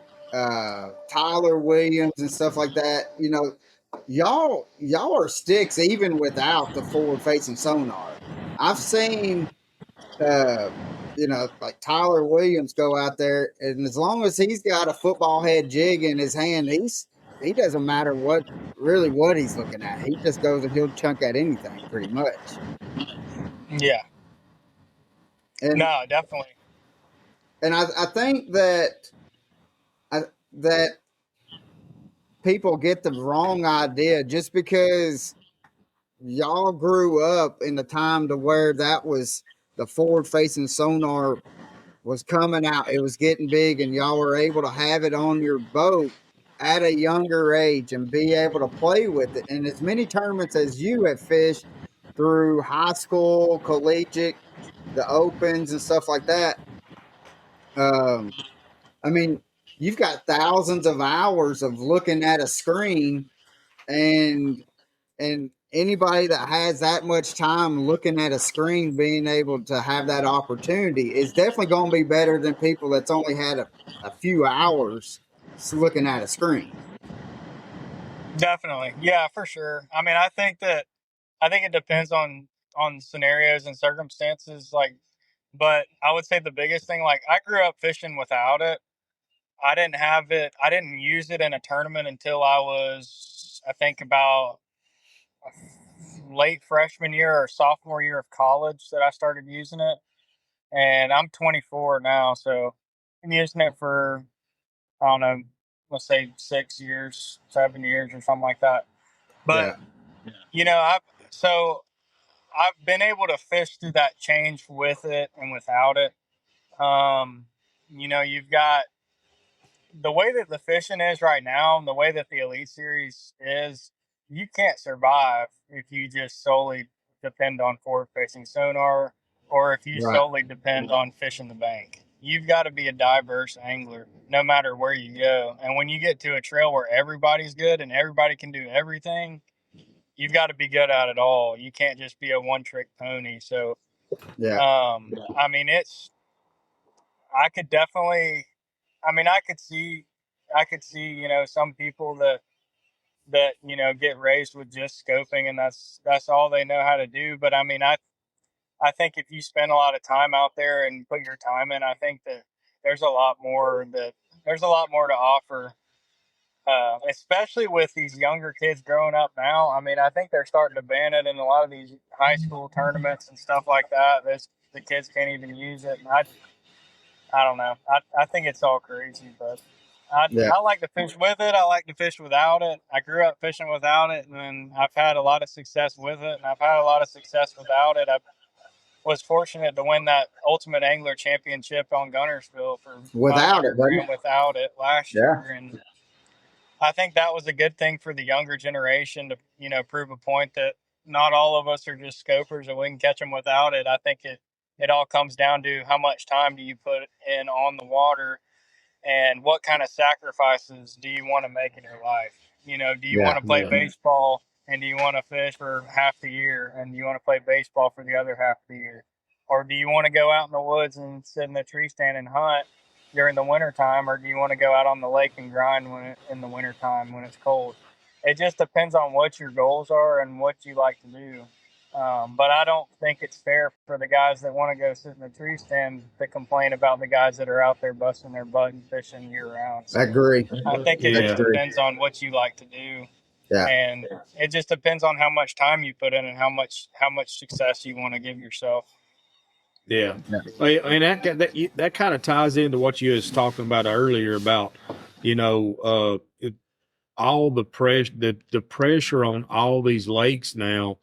Tyler Williams, and stuff like that. Y'all are sticks even without the forward facing sonar. I've seen, uh, like Tyler Williams go out there, and as long as he's got a football head jig in his hand, he doesn't matter what he's looking at. He just goes and he'll chunk at anything pretty much. Yeah, And no, definitely. I think that people get the wrong idea just because y'all grew up in the time to where that was the forward facing sonar was coming out. It was getting big, and y'all were able to have it on your boat at a younger age and be able to play with it. And as many tournaments as you have fished through high school, collegiate, the opens and stuff like that. Um, I mean, you've got thousands of hours of looking at a screen, and anybody that has that much time looking at a screen being able to have that opportunity is definitely going to be better than people that's only had a few hours looking at a screen. Definitely. Yeah, for sure. I mean, I think it depends on scenarios and circumstances, like, but I would say the biggest thing, like, I grew up fishing without it. I didn't have it. I didn't use it in a tournament until I was, I think, about late freshman year or sophomore year of college that I started using it. And I'm 24 now, so I'm using it for, I don't know, let's say 6 years, 7 years, or something like that. But Yeah. you know, I've been able to fish through that change with it and without it. Um, you know, you've got the way that the fishing is right now, and the way that the Elite Series is, you can't survive if you just solely depend on forward facing sonar, or if you Right. solely depend on fishing the bank. You've got to be a diverse angler no matter where you go. And when you get to a trail where everybody's good and everybody can do everything, you've got to be good at it all. You can't just be a one trick pony. So, Yeah. I mean, I could definitely, I mean, I could see, you know, some people that, you know, get raised with just scoping and that's all they know how to do. But I mean, I think if you spend a lot of time out there and put your time in, I think that there's a lot more that there's a lot more to offer. Especially with these younger kids growing up now. I mean, I think they're starting to ban it in a lot of these high school tournaments and stuff like that. The kids can't even use it. And I don't know. I think it's all crazy, but Yeah. I like to fish with it. I like to fish without it. I grew up fishing without it, and then I've had a lot of success with it, and I've had a lot of success without it. I was fortunate to win that Ultimate Angler Championship on Gunnersville for Without it, 500 buddy. grand without it last Yeah. year, and I think that was a good thing for the younger generation to, you know, prove a point that not all of us are just scopers and we can catch them without it. I think it all comes down to how much time do you put in on the water and what kind of sacrifices do you want to make in your life? You know, do you Yeah. want to play Yeah. baseball and do you want to fish for half the year and do you want to play baseball for the other half of the year? Or do you want to go out in the woods and sit in the tree stand and hunt during the winter time, or do you want to go out on the lake and grind in the winter time when it's cold? It just depends on what your goals are and what you like to do. But I don't think it's fair for the guys that want to go sit in the tree stand to complain about the guys that are out there busting their butt and fishing year round. I So agree. I think it I just Yeah. agree. depends on what you like to do, Yeah. and it just depends on how much time you put in and how much success you want to give yourself. Yeah. Yeah. And that kind of ties into what you was talking about earlier about, you know, all the pressure on all these lakes now,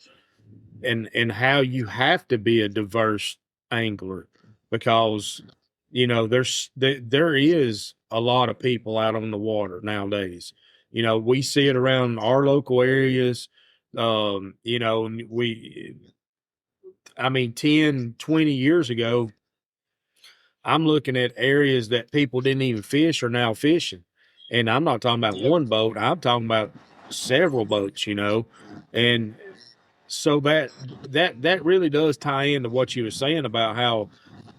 and how you have to be a diverse angler because, you know, there is a lot of people out on the water nowadays. You know, we see it around our local areas. You know, and I mean, 10, 20 years ago, I'm looking at areas that people didn't even fish are now fishing. And I'm not talking about Yep. one boat, I'm talking about several boats, you know. And so that really does tie into what you were saying about how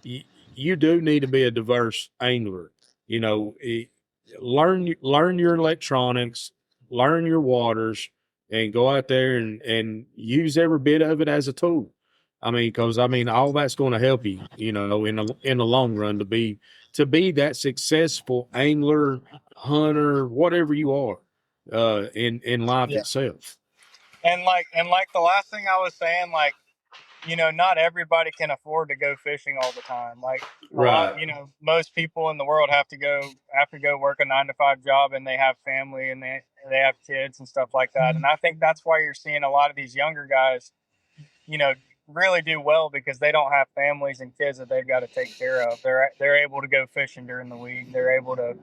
y- you do need to be a diverse angler. You know, learn your electronics, learn your waters, and go out there and use every bit of it as a tool. I mean, because I mean, all that's going to help you, you know, in the long run to be that successful angler, hunter, whatever you are, in life Yeah. itself. And like the last thing I was saying, like, you know, not everybody can afford to go fishing all the time. Like a lot, Right. you know, most people in the world have to go work a 9 to 5 job, and they have family, they have kids and stuff like that. And I think that's why you're seeing a lot of these younger guys, really do well, because they don't have families and kids that they've got to take care of. They're able to go fishing during the week. They're able to,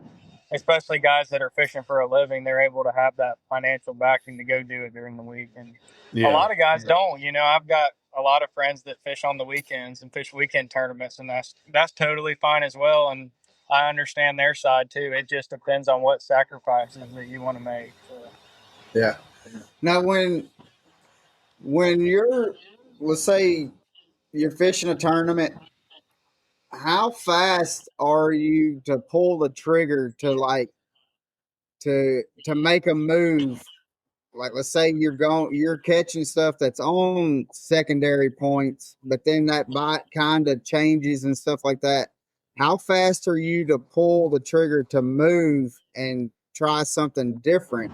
especially guys that are fishing for a living, they're able to have that financial backing to go do it during the week. And a lot of guys don't. I've got a lot of friends that fish on the weekends and fish weekend tournaments, and that's totally fine as well. And I understand their side too. It just depends on what sacrifices that you want to make. So. Yeah. Now, when you're, let's say, you're fishing a tournament, how fast are you to pull the trigger to to make a move? Like, let's say you're catching stuff that's on secondary points, but then that bite kind of changes and stuff like that. How fast are you to pull the trigger to move and try something different?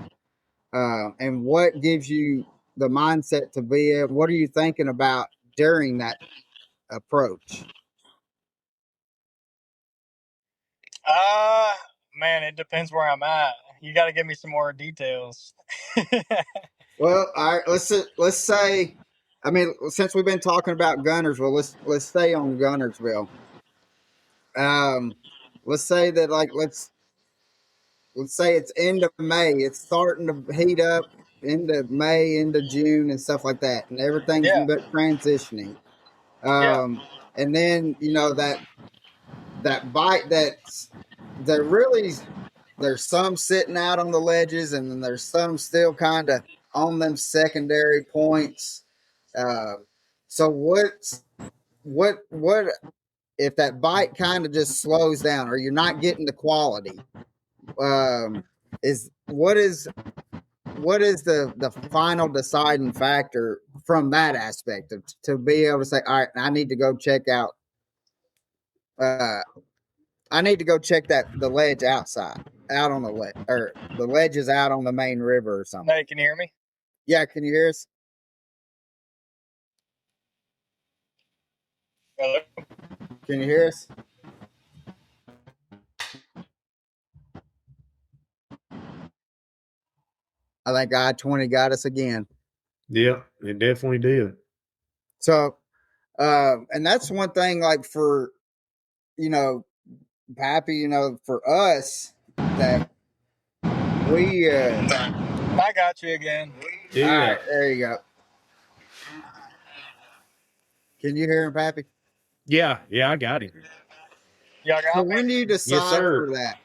And what gives you the mindset to be it? What are you thinking about during that approach? Uh Man, it depends where I'm at. You got to give me some more details. Well, all right, let's say, I mean, since we've been talking about Gunnersville, let's stay on Gunnersville. Um, let's say that, like, let's say it's end of May. It's starting to heat up into May, into June, and stuff like that, and everything's Yeah, transitioning. yeah, And then that bite that's there really there's some sitting out on the ledges, and then there's some still kind of on them secondary points. Uh, so what if that bite kind of just slows down, or you're not getting the quality? Is what is the final deciding factor from that aspect of to be able to say, all right, I need to go check out. Uh, I need to go check that the ledge outside, out on the ledge, or the ledge is out on the main river or something. hey, can you hear me? Yeah, can you hear us? Hello? Can you hear us? I think I-20 got us again. Yeah, it definitely did. So, and that's one thing, like for, you know, Pappy, for us that we, I got you again. all Yeah. right, there you go. Can you hear him, Pappy? Yeah, I got him. Y'all So got me? when do you Yes, decide sir. for that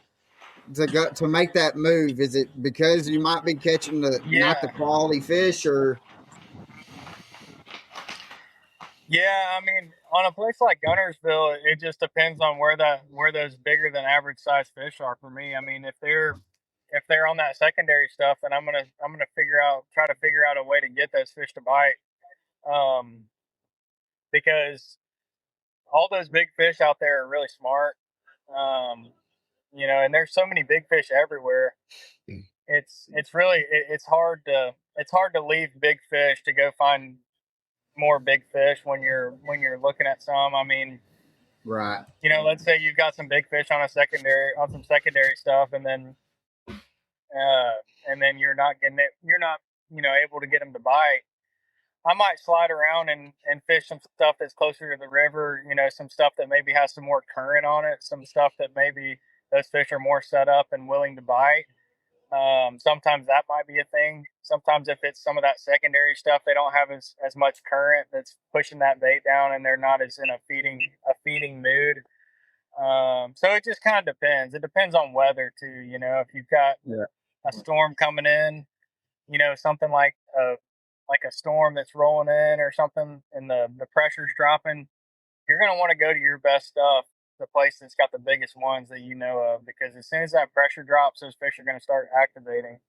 to go to make that move? Is it because you might be catching not the Yeah. quality fish, or Yeah, I mean, on a place like Gunnersville, it just depends on where those bigger than average size fish are for me. I mean, if they're on that secondary stuff, then I'm gonna try to figure out a way to get those fish to bite. Um, because all those big fish out there are really smart. Um, and there's so many big fish everywhere. It's hard to leave big fish to go find more big fish when you're looking at some. I mean, right? let's say you've got some big fish on some secondary stuff, and then you're not able to get them to bite. I might slide around and fish some stuff that's closer to the river, some stuff that maybe has some more current on it, some stuff that maybe those fish are more set up and willing to bite. Sometimes that might be a thing. Sometimes if it's some of that secondary stuff, they don't have as much current that's pushing that bait down, and they're not as in a feeding mood. So it just kind of depends. It depends on weather too. If you've got Yeah, a storm coming in, something like a storm that's rolling in or something, and the pressure's dropping, you're gonna want to go to your best stuff, the place that's got the biggest ones that you know of, because as soon as that pressure drops, those fish are gonna start activating,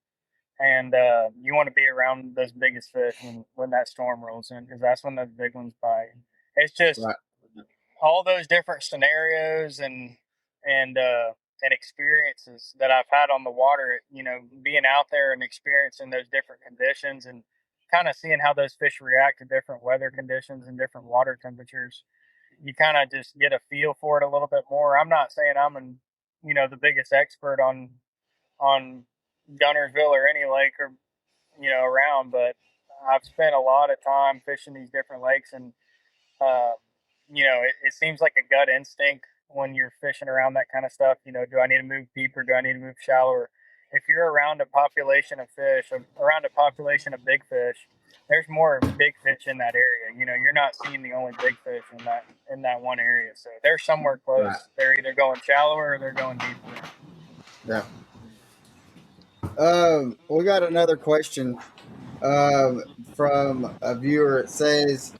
and you want to be around those biggest fish when that storm rolls in, because that's when those big ones bite. It's just right. all those different scenarios and experiences that I've had on the water, being out there and experiencing those different conditions and kind of seeing how those fish react to different weather conditions and different water temperatures. You kind of just get a feel for it a little bit more. I'm not saying I'm the biggest expert on Gunnersville or any lake or around, but I've spent a lot of time fishing these different lakes, and uh, it seems like a gut instinct when you're fishing around that kind of stuff. Do I need to move deeper? Do I need to move shallower? If you're around a population of fish, around a population of big fish, there's more big fish in that area. You're not seeing the only big fish in that one area. So they're somewhere close. Right. They're either going shallower or they're going deeper. Yeah. We got another question from a viewer. It says,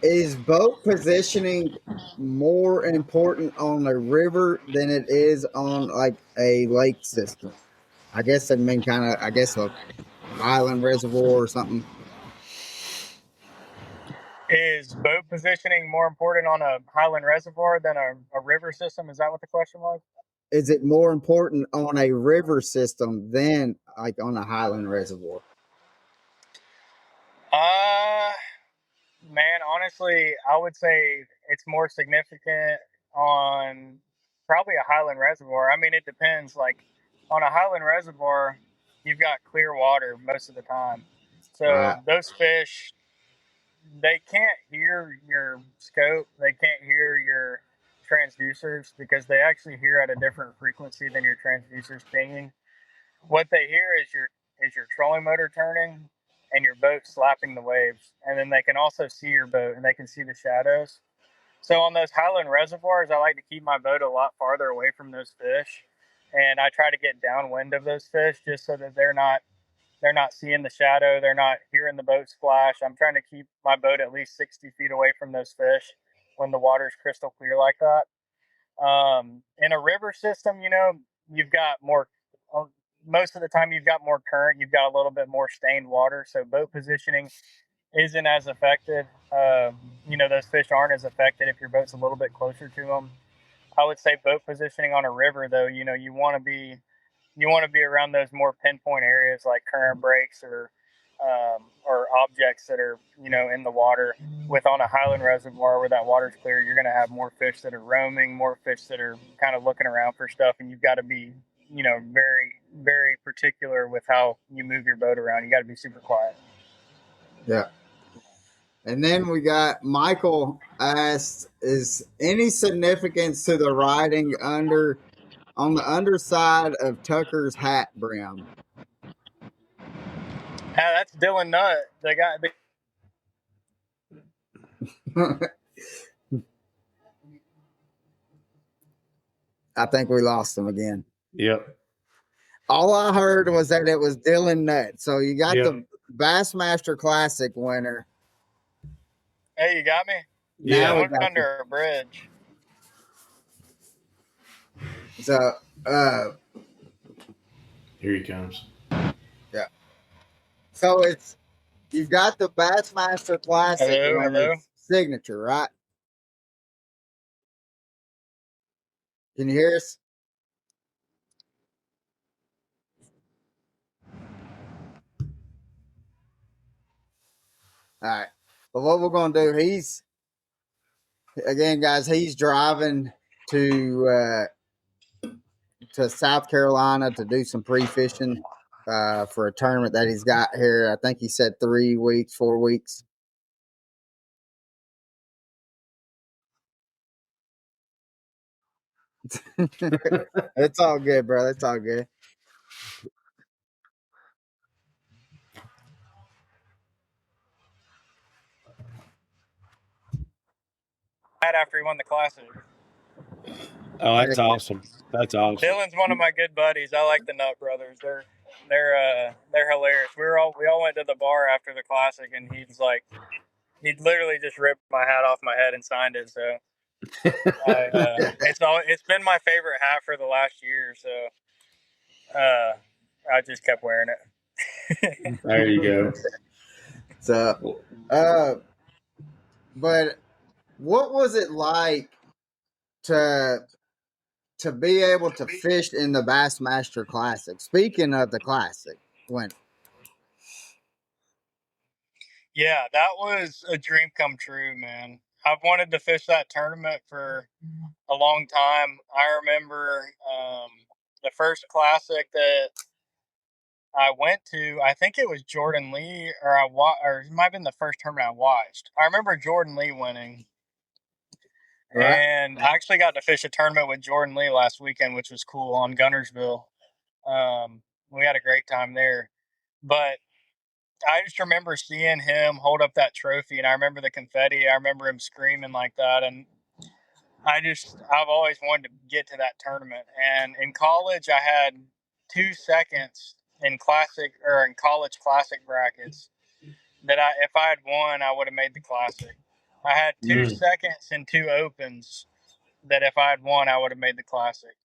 is boat positioning more important on a river than it is on like a lake system? I guess I mean a island reservoir or something. Is boat positioning more important on a highland reservoir than a river system? Is that what the question was? Is it more important on a river system than like on a highland reservoir? Man, honestly, I would say it's more significant on probably a highland reservoir. I mean, it depends. Like on a highland reservoir, you've got clear water most of the time. So right. Those fish, they can't hear your scope. They can't hear your transducers because they actually hear at a different frequency than your transducers pinging. What they hear is your trolling motor turning and your boat slapping the waves, and then they can also see your boat and they can see the shadows. So on those highland reservoirs, I like to keep my boat a lot farther away from those fish, and I try to get downwind of those fish just so that they're not seeing the shadow, they're not hearing the boat splash. I'm trying to keep my boat at least 60 feet away from those fish when the water's crystal clear like that. In a river system, you've got more, most of the time you've got more current, you've got a little bit more stained water. So boat positioning isn't as affected. Those fish aren't as affected if your boat's a little bit closer to them. I would say boat positioning on a river though, you want to be around those more pinpoint areas like current breaks or objects that are in the water. With on a highland reservoir where that water's clear, you're going to have more fish that are roaming, more fish that are kind of looking around for stuff, and you've got to be very very particular with how you move your boat around. You got to be super quiet. Yeah. And then we got Michael asked, is any significance to the writing on the underside of Tucker's hat brim? That's Dylan Nutt. The guy. I think we lost him again. Yep. All I heard was that it was Dylan Nutt. So you got the Bassmaster Classic winner. Hey, you got me? Yeah. I went under a bridge. So here he comes. Yeah. So you've got the Bassmaster Classic winner signature, right? Can you hear us? All right. But what we're going to do, he's driving to South Carolina to do some pre-fishing for a tournament that he's got here. I think he said 3 weeks, 4 weeks. It's all good, bro. It's all good. After he won the Classic. Oh, that's awesome. That's awesome. Dylan's one of my good buddies. I like the Nutt brothers. They're hilarious. We all went to the bar after the Classic, and he literally just ripped my hat off my head and signed it. So it's been my favorite hat for the last year. So I just kept wearing it. There you go. So, but what was it like to be able to fish in the Bassmaster Classic? Speaking of the Classic, yeah, that was a dream come true, man. I've wanted to fish that tournament for a long time. I remember the first classic that I went to, I think it was Jordan Lee, or or it might have been the first tournament I watched. I remember Jordan Lee winning. Right. And I actually got to fish a tournament with Jordan Lee last weekend, which was cool on Gunnersville. We had a great time there. But I just remember seeing him hold up that trophy, and I remember the confetti. I remember him screaming like that, and I've always wanted to get to that tournament. And in college, I had 2 seconds in college classic brackets that if I had won, I would have made the classic. I had 2 seconds in 2 opens that if I had won, I would have made the classic.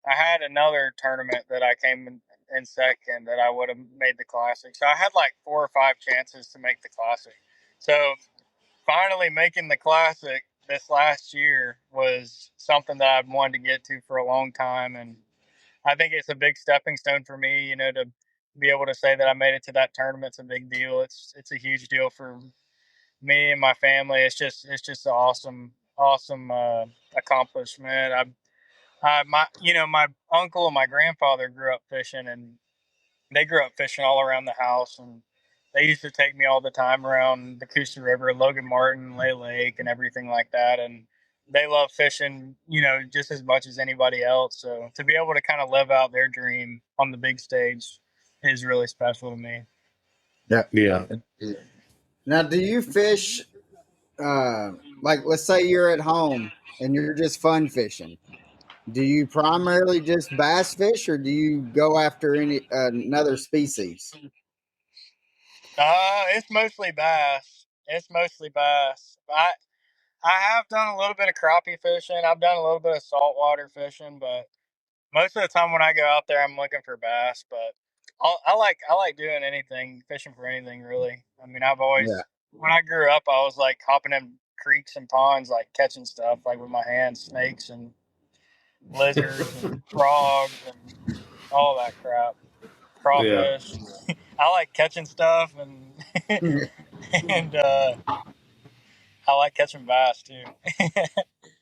I had another tournament that I came in second that I would have made the classic. So I had like 4 or 5 chances to make the classic. So finally making the classic this last year was something that I've wanted to get to for a long time. And I think it's a big stepping stone for me, to be able to say that I made it to that tournament's a big deal. It's a huge deal for me and my family. It's just an awesome accomplishment. My uncle and my grandfather grew up fishing, and they grew up fishing all around the house, and they used to take me all the time around the Coosa River, Logan Martin, Lay Lake, and everything like that. And they love fishing, just as much as anybody else. So to be able to kind of live out their dream on the big stage is really special to me. Yeah. Yeah. Now, do you fish? Like, let's say you're at home and you're just fun fishing. Do you primarily just bass fish, or do you go after any another species? It's mostly bass. It's mostly bass. I have done a little bit of crappie fishing. I've done a little bit of saltwater fishing, but most of the time when I go out there, I'm looking for bass. But I like doing anything, fishing for anything really. I mean, Yeah. when I grew up, I was like hopping in creeks and ponds, like catching stuff like with my hands, snakes and lizards and frogs and all that crap, Yeah. crawfish. I like catching stuff and and I like catching bass too.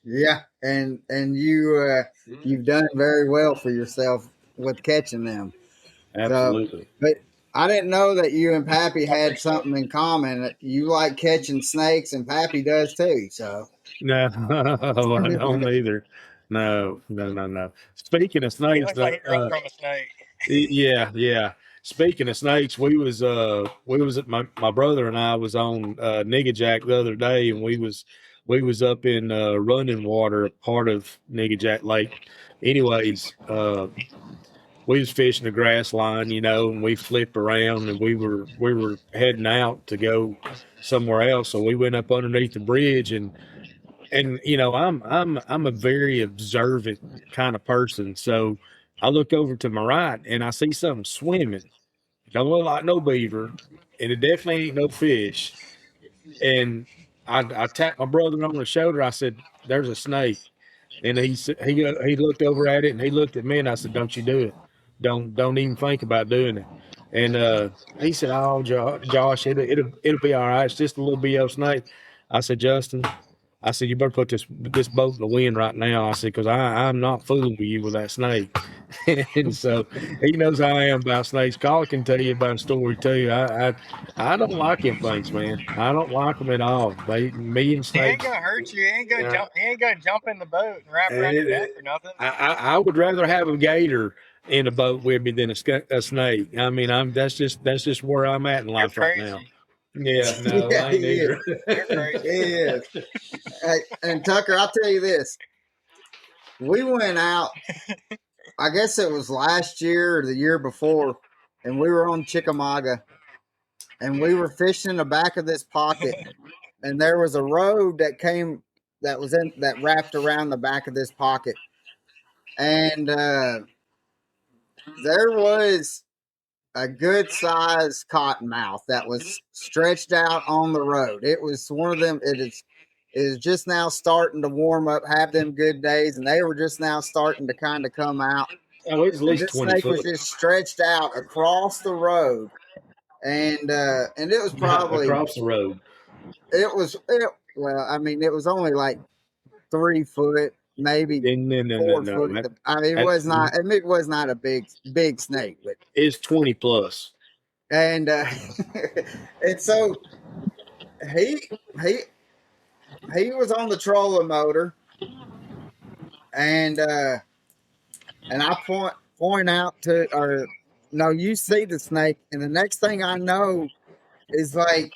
Yeah, and you've done very well for yourself with catching them. So, Absolutely. but I didn't know that you and Pappy I had appreciate it. something in common. You like catching snakes, and Pappy does too. So, No, I don't either. No, no, no, no. Speaking of He snakes, looks like he run from a snake. yeah, yeah. Speaking of snakes, we was at my brother and I was on Nigga Jack the other day, and we was up in running water, part of Nigga Jack Lake. Anyways, we was fishing the grass line, and we flipped around, and we were heading out to go somewhere else. So we went up underneath the bridge, and I'm a very observant kind of person. So I look over to my right and I see something swimming. Don't look like no beaver, and it definitely ain't no fish. And I tapped my brother on the shoulder. I said, "There's a snake." And he looked over at it and he looked at me and I said, "Don't you do it. Don't even think about doing it." And he said, "Oh, Josh, it'll be all right. It's just a little BO snake." I said, "Justin," I said, "you better put this boat in the wind right now." I said, "Because I'm not fooling with you with that snake." And so he knows how I am about snakes. Carl can tell you about a story too. I don't like them things, man. I don't like them at all. Me and He ain't snakes. gonna hurt you. He ain't gonna Yeah. jump. He ain't gonna jump in the boat and wrap around your neck or nothing. I would rather have a gator in a boat with me than a snake. I mean, that's just where I'm at in You're life right now. crazy. Yeah, no, yeah, I he ain't is. either. You're He crazy. is. Hey, and Tucker, I'll tell you this: we went out. I guess it was last year or the year before, and we were on Chickamauga, and we were fishing in the back of this pocket, and there was a road that wrapped around the back of this pocket, and there was a good sized cottonmouth that was stretched out on the road. It was one of them. It is just now starting to warm up, have them good days, and they were just now starting to kind of come out. Oh, it's at And least this 20 snake was foot just stretched out across the road, and it was probably across the road. it was it, well, I mean, it was only like 3 foot, maybe No. 4 foot. I mean, it was not. I mean, it was not a big snake, but it's 20 plus. and and so he he he was on the trolling motor, and I point out to, or no, you see the snake, and the next thing I know is like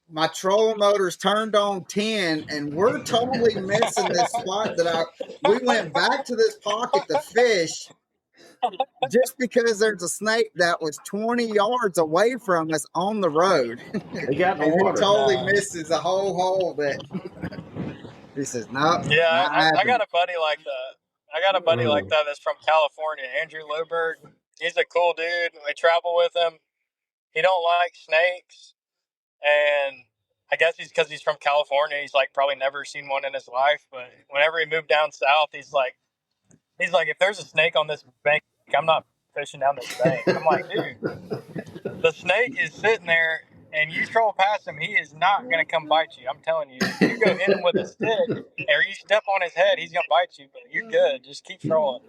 my trolling motor's turned on 10, and we're totally missing this spot that we went back to this pocket to fish just because there's a snake that was 20 yards away from us on the road. They got in the And he water. totally misses the whole hole that he says, nope, Yeah, not I got happening. a buddy like that. I got a buddy like that that's from California, Andrew Loberg. He's a cool dude. We travel with him. He don't like snakes, and I guess because he's from California, he's like probably never seen one in his life. But whenever he moved down south, he's like, if there's a snake on this bank, I'm not fishing down this bank. I'm like, dude, the snake is sitting there, and you troll past him, he is not gonna come bite you. I'm telling you, if you go hit him with a stick or you step on his head, he's gonna bite you. But you're good. Just keep trolling.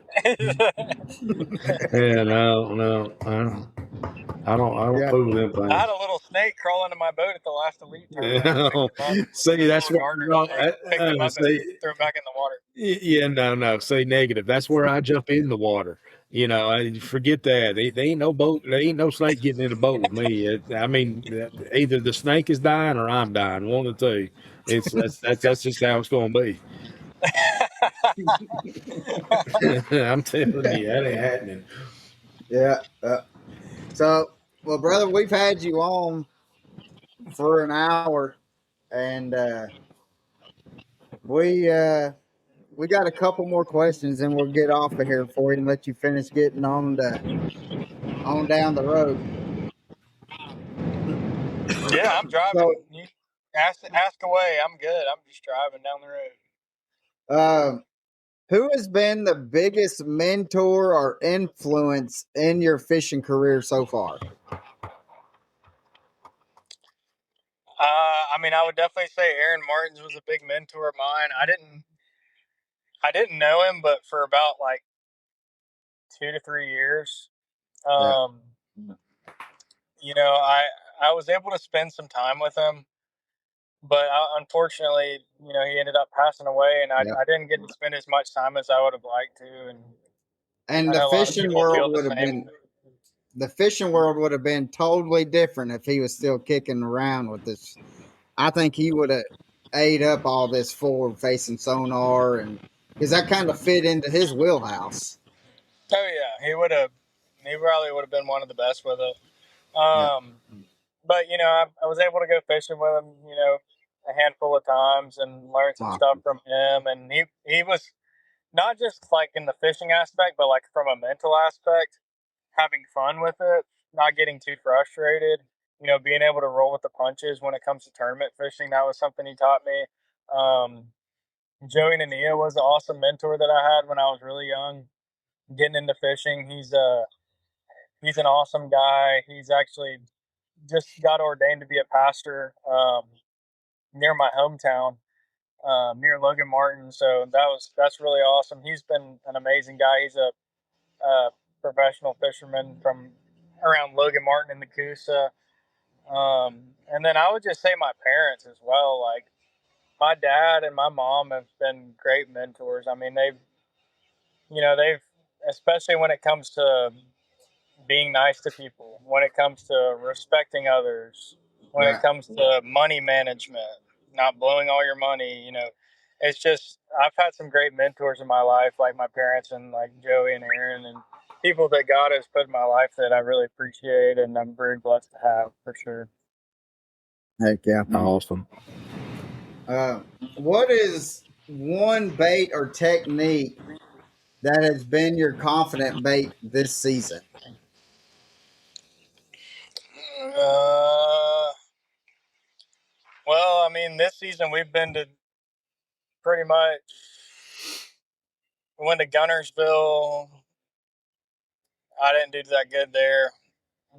Yeah, no, I don't Yeah. fool them things. I had a little snake crawl into my boat at the last Elite tournament. I picked him up. See, that's Little what garter snake. Picked him up and threw him back in the water. Yeah, no. Say negative. That's where I jump in the water. You know, I forget that. They ain't no boat. There ain't no snake getting in the boat with me. I mean, either the snake is dying or I'm dying. One of the two. That's just how it's going to be. I'm telling you, that ain't happening. Yeah. So, well, brother, we've had you on for an hour, and we got a couple more questions, and we'll get off of here for you and let you finish getting on down the road. Yeah, I'm driving. So, You ask away. I'm good. I'm just driving down the road. who has been the biggest mentor or influence in your fishing career so far? I mean, I would definitely say Aaron Martins was a big mentor of mine. I didn't know him, but for about like 2 to 3 years, Yeah. you know, I was able to spend some time with him, but unfortunately, you know, he ended up passing away, and Yeah. I didn't get to spend as much time as I would have liked to, and And I know a lot of people feel the same. the fishing world would have been totally different if he was still kicking around with this. I think he would have ate up all this forward facing sonar, and because that kind of fit into his wheelhouse. Oh yeah, he probably would have been one of the best with it. Yeah. But you know, I was able to go fishing with him, you know, a handful of times and learn some Wow. stuff from him. And he was not just like in the fishing aspect, but like from a mental aspect, having fun with it, not getting too frustrated. You know, being able to roll with the punches when it comes to tournament fishing. That was something he taught me. Joey Nania was an awesome mentor that I had when I was really young, getting into fishing. He's an awesome guy. He's actually just got ordained to be a pastor near my hometown, near Logan Martin. So that's really awesome. He's been an amazing guy. He's a professional fisherman from around Logan Martin in the Coosa. And then I would just say my parents as well. Like my dad and my mom have been great mentors. I mean, they've, especially when it comes to being nice to people, when it comes to respecting others, when it comes to money management, not blowing all your money, you know, it's just, I've had some great mentors in my life, like my parents and like Joey and Aaron and people that God has put in my life that I really appreciate and I'm very blessed to have for sure. Heck yeah. Awesome. What is one bait or technique that has been your confident bait this season? Well, I mean, this season we've been to pretty much, we went to Gunnersville. I didn't do that good there.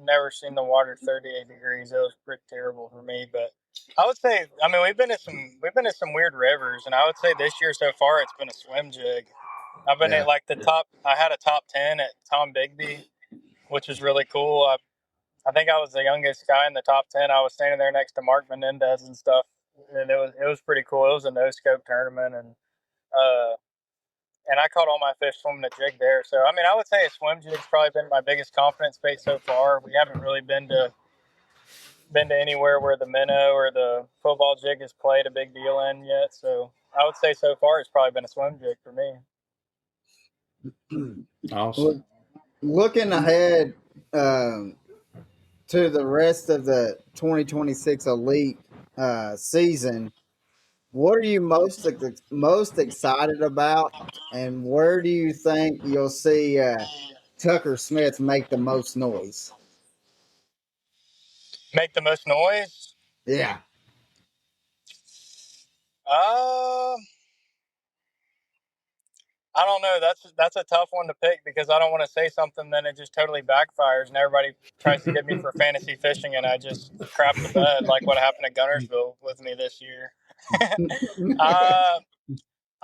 Never seen the water 38 degrees. It was pretty terrible for me, but I would say, I mean, we've been in some weird rivers, and I would say this year so far it's been a swim jig. I've been at like the top. I had a top 10 at Tom Bigby, which was really cool. I think I was the youngest guy in the top 10. I was standing there next to Mark Menendez and stuff, and it was pretty cool. It was a no scope tournament, and I caught all my fish swimming a jig there. So I mean, I would say a swim jig's probably been my biggest confidence bait so far. We haven't really been to anywhere where the minnow or the football jig has played a big deal in yet. So I would say so far it's probably been a swim jig for me. Awesome. Looking ahead to the rest of the 2026 Elite season, what are you most excited about, and where do you think you'll see Tucker Smith make the most noise? Make the most noise? Yeah. I don't know. That's a tough one to pick because I don't want to say something then it just totally backfires and everybody tries to get me for fantasy fishing and I just crap the bed like what happened at Gunnersville with me this year. I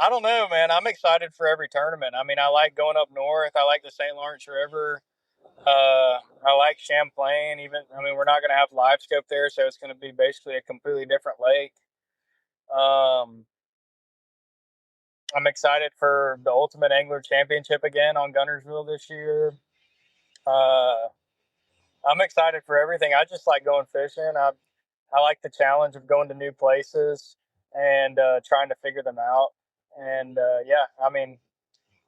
don't know, man. I'm excited for every tournament. I mean, I like going up north. I like the St. Lawrence River. I like Champlain. I mean, we're not going to have live scope there, so it's going to be basically a completely different lake. I'm excited for the Ultimate Angler Championship again on Gunnersville this year. I'm excited for everything. I just like going fishing. I like the challenge of going to new places and trying to figure them out. And yeah, I mean,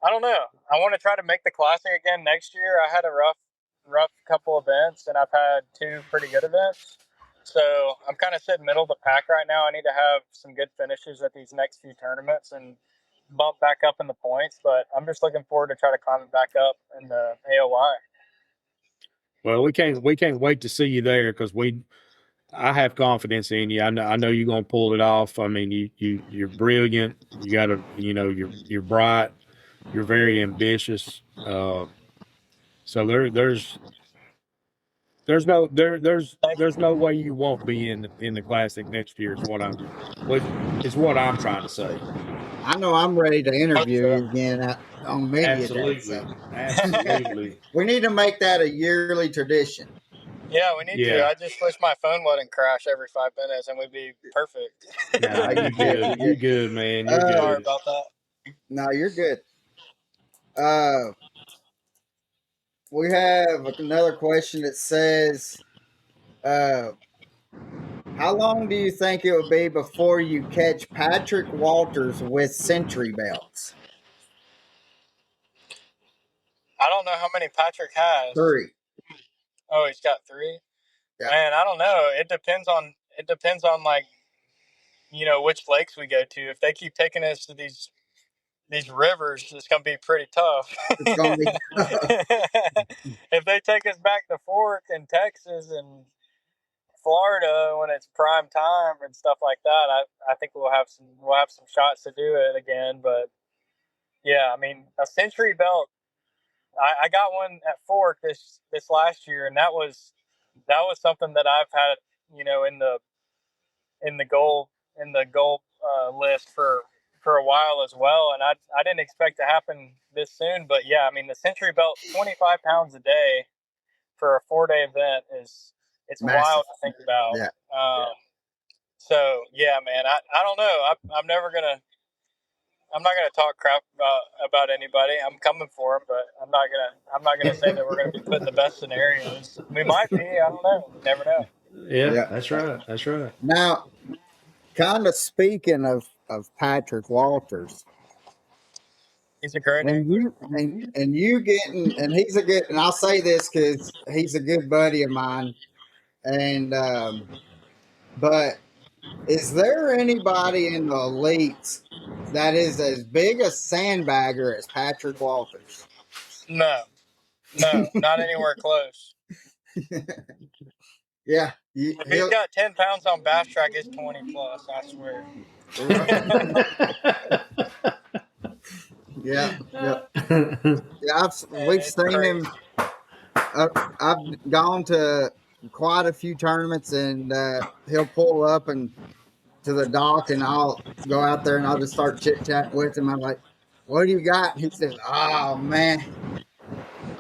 I don't know. I want to try to make the classic again next year. I had a rough couple events, and I've had two pretty good events. So I'm kind of sitting middle of the pack right now. I need to have some good finishes at these next few tournaments and bump back up in the points. But I'm just looking forward to try to climb it back up in the AOY. Well, we can't wait to see you there because I have confidence in you. I know you're gonna pull it off. I mean, you're brilliant. You gotta, you're bright. You're very ambitious. So there's no way you won't be in the classic next year. Is what I'm trying to say. I know I'm ready to interview you again on media Absolutely. day. So. Absolutely. We need to make that a yearly tradition. Yeah, we need to. I just wish my phone wouldn't crash every 5 minutes and we'd be perfect. No, you're good. You're good, man. You're good. Sorry about that. No, you're good. We have another question that says, how long do you think it will be before you catch Patrick Walters with century belts? I don't know how many Patrick has. 3. Oh, he's got 3. Yeah. Man, I don't know. It depends on like, which lakes we go to. If they keep taking us to these rivers, it's gonna be pretty tough. It's gonna be If they take us back to Fork in Texas and Florida when it's prime time and stuff like that, I think we'll have some shots to do it again. But yeah, I mean, a century belt. I got one at Fork this last year, and that was something that I've had, in the goal list for a while as well. And I didn't expect to happen this soon, but yeah, I mean, the century belt, 25 pounds a day for a 4-day event it's massive. Wild to think about. Yeah. So yeah, man, I don't know. I'm not gonna talk crap about anybody. I'm coming for them, but I'm not gonna say that we're gonna be put in the best scenarios. We might be. I don't know. You never know. Yeah, that's right. That's right. Now, kind of speaking of Patrick Walters, he's a great angler. And you getting, and he's a good, and I'll say this because he's a good buddy of mine. And but is there anybody in the elites that is as big a sandbagger as Patrick Walters? No, not anywhere close. Yeah, if he's got 10 pounds on Bass Track, it's 20 plus. I swear. Yeah. We've seen crazy. Him. I've gone to quite a few tournaments, and he'll pull up and to the dock, and I'll go out there and I'll just start chit chat with him. I'm like, "What do you got?" He says, "Oh man,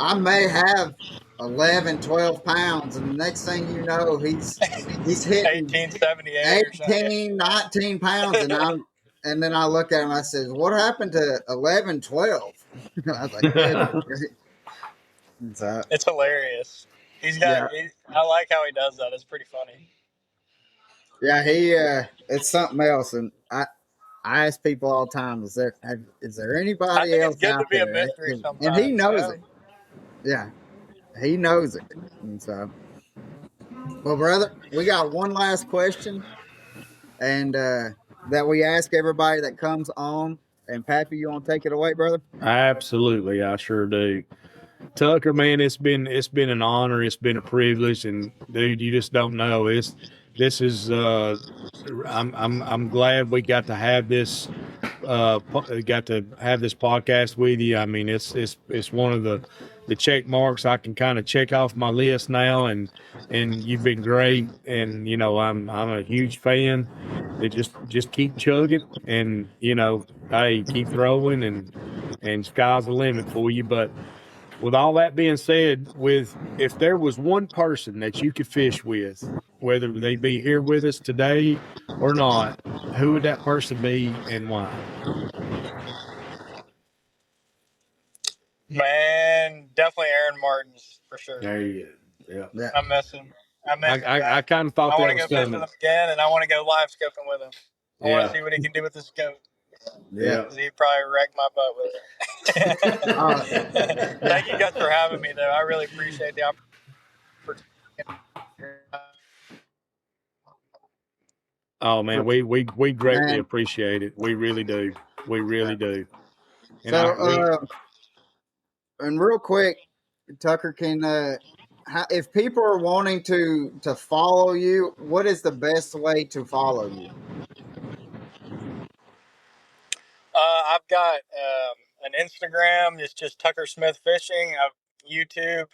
I may have 11, 12 pounds," and the next thing you know, he's hitting 1878 or something. 18, 19 pounds, and then I look at him. I says, "What happened to 11, 12?" I was like, "Good." It's hilarious. He's got. Yeah. I like how he does that. It's pretty funny. Yeah, it's something else, and I ask people all the time, is there I anybody think it's else good to out be a there? mystery And he sometimes. knows it. Yeah, he knows it. And so, well, brother, we got one last question, and that we ask everybody that comes on. And Pappy, you want to take it away, brother? Absolutely, I sure do. Tucker, man, it's been an honor. It's been a privilege, and dude, you just don't know. This is I'm glad we got to have this got to have this podcast with you. I mean, it's one of the check marks I can kind of check off my list now, and you've been great, and you know I'm a huge fan. They just keep chugging, and you know, hey, keep throwing, and sky's the limit for you. But with all that being said, with if there was one person that you could fish with, whether they be here with us today or not, who would that person be and why? Man, definitely Aaron Martin's for sure. There you go. Yeah. I miss him. I kind of thought I that want to was go fish with coming. him again, and I want to go live scoping with him. I want to Yeah. see what he can do with this scope. Yeah. He probably wrecked my butt with it. Thank you guys for having me, though. I really appreciate the opportunity. Oh man, we greatly appreciate it. We really do. We really do. And So, and real quick, Tucker, if people are wanting to follow you, what is the best way to follow you? I've got an Instagram. It's just Tucker Smith Fishing. YouTube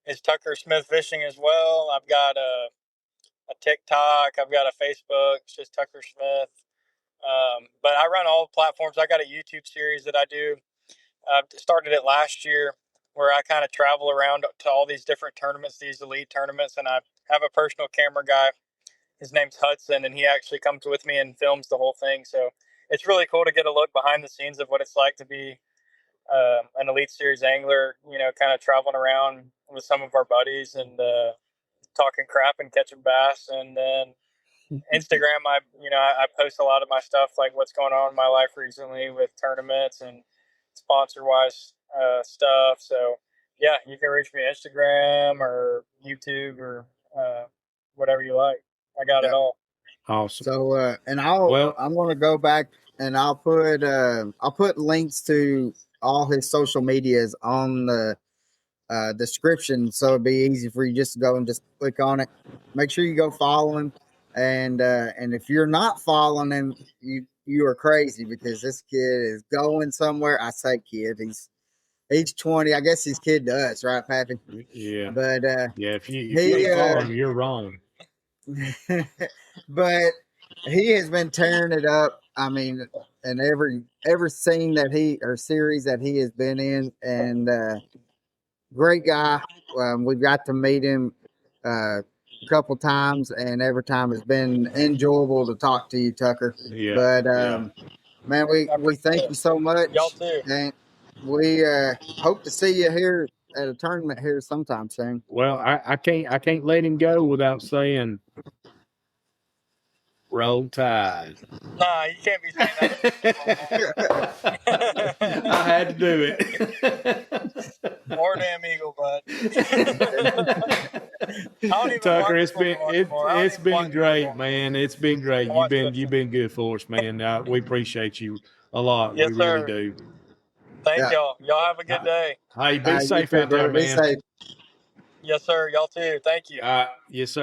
is Tucker Smith Fishing as well. I've got a TikTok. I've got a Facebook. It's just Tucker Smith. But I run all platforms. I got a YouTube series that I do. I started it last year where I kind of travel around to all these different tournaments, these elite tournaments, and I have a personal camera guy. His name's Hudson, and he actually comes with me and films the whole thing. So it's really cool to get a look behind the scenes of what it's like to be an Elite Series angler, you know, kind of traveling around with some of our buddies and talking crap and catching bass. And then Instagram, I post a lot of my stuff, like what's going on in my life recently with tournaments and sponsor wise stuff. So yeah, you can reach me on Instagram or YouTube or whatever you like. I got it all. awesome. So, and I'm going to go back and I'll put links to all his social medias on the description, so it'd be easy for you just to go and just click on it. Make sure you go follow him, and if you're not following him, you are crazy, because this kid is going somewhere. I say kid, he's 20. I guess he's kid to us, right, Pappy? Yeah. But yeah, if you follow him, you're wrong. But he has been tearing it up. I mean, in every scene that series that he has been in, and great guy. We've got to meet him a couple times, and every time it's been enjoyable to talk to you, Tucker. Yeah. But man, we thank you so much. Y'all too. And we hope to see you here at a tournament here sometime soon. Well, I can't let him go without saying roll tide. Nah, you can't be saying that. I had to do it. More damn eagle, bud. Tucker, it's been great, man. It's been great. You've been good for us, man. We appreciate you a lot. Yes, we really do. Thank y'all. Y'all have a good day. Hey, be safe out there, man. Be safe. Yes, sir. Y'all too. Thank you. Yes, sir.